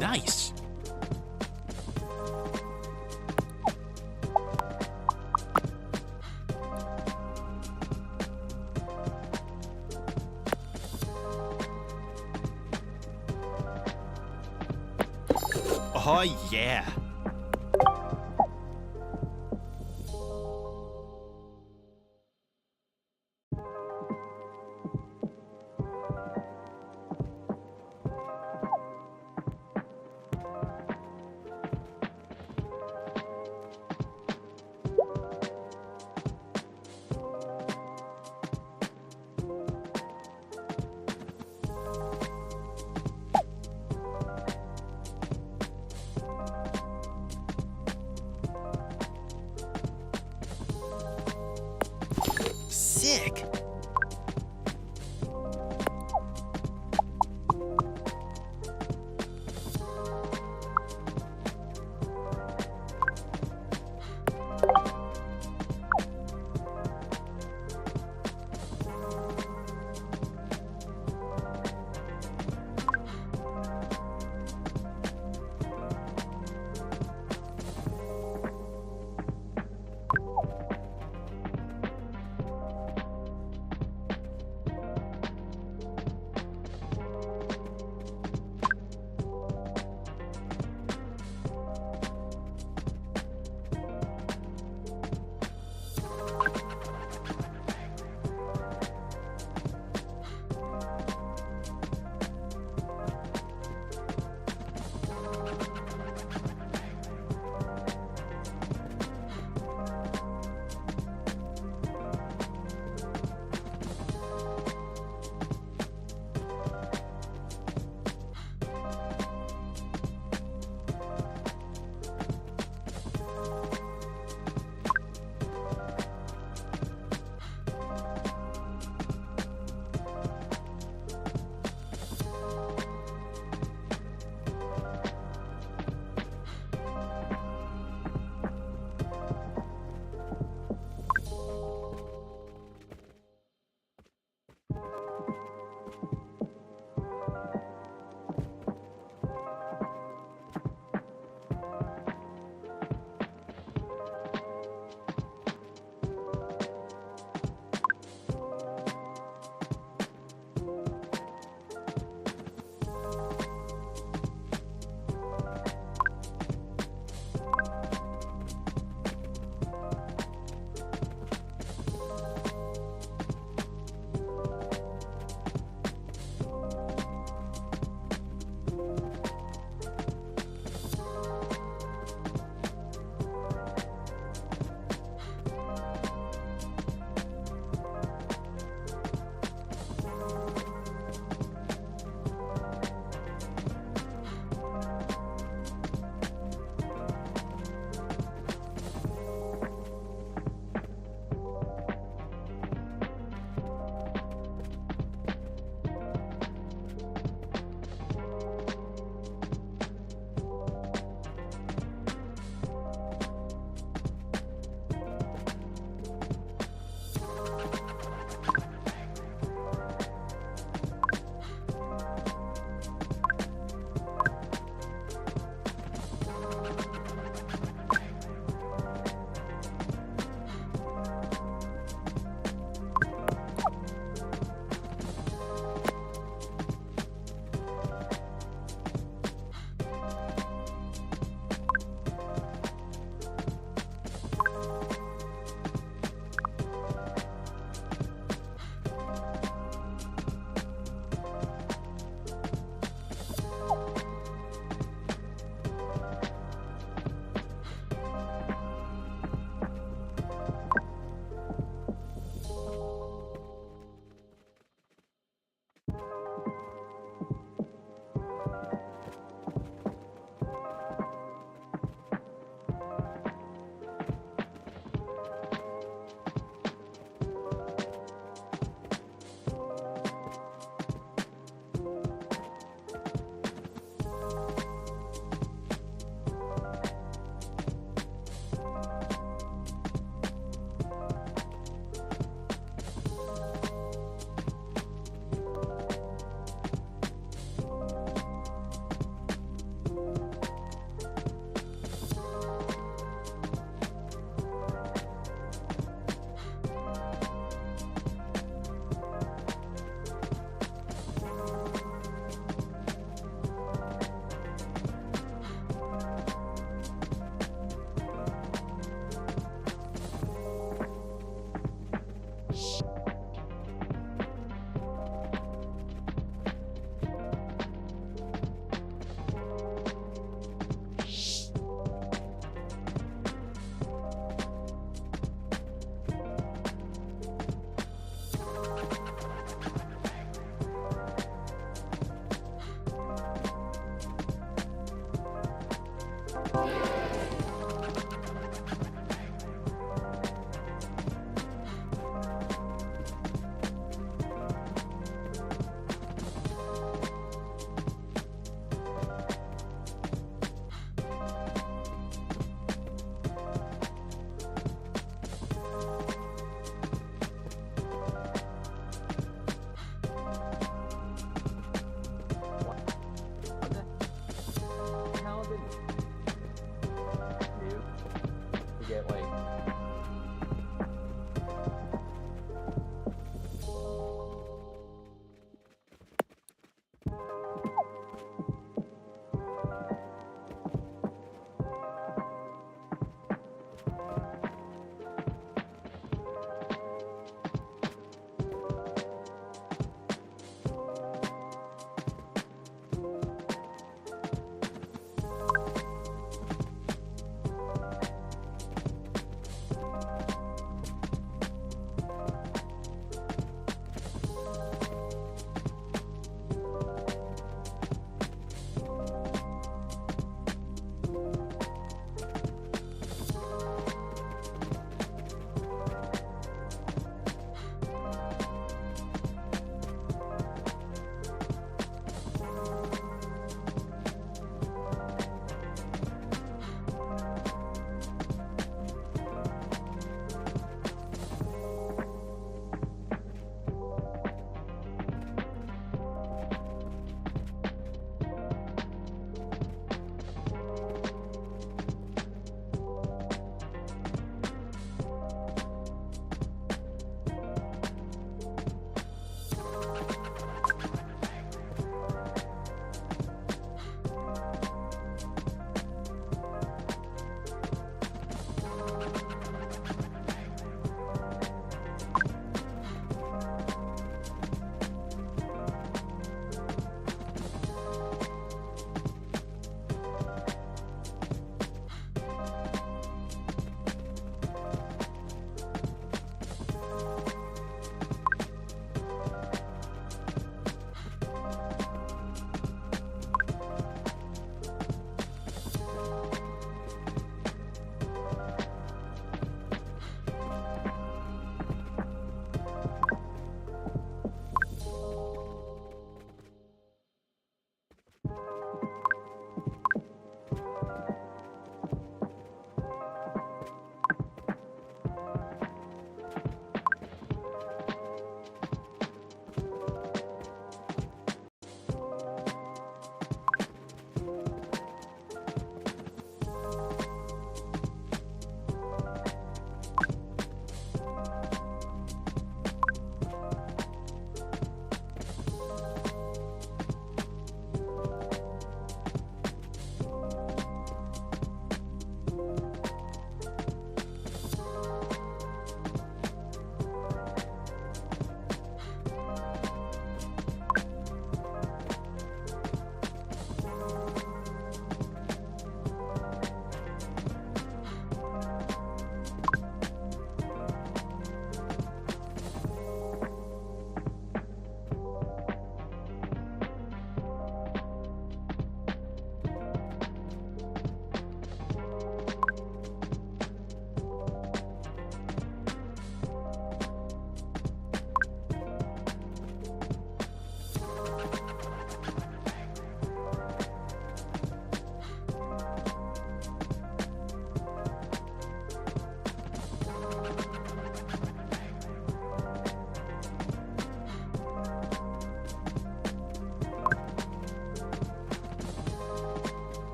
Nice. Oh yeah.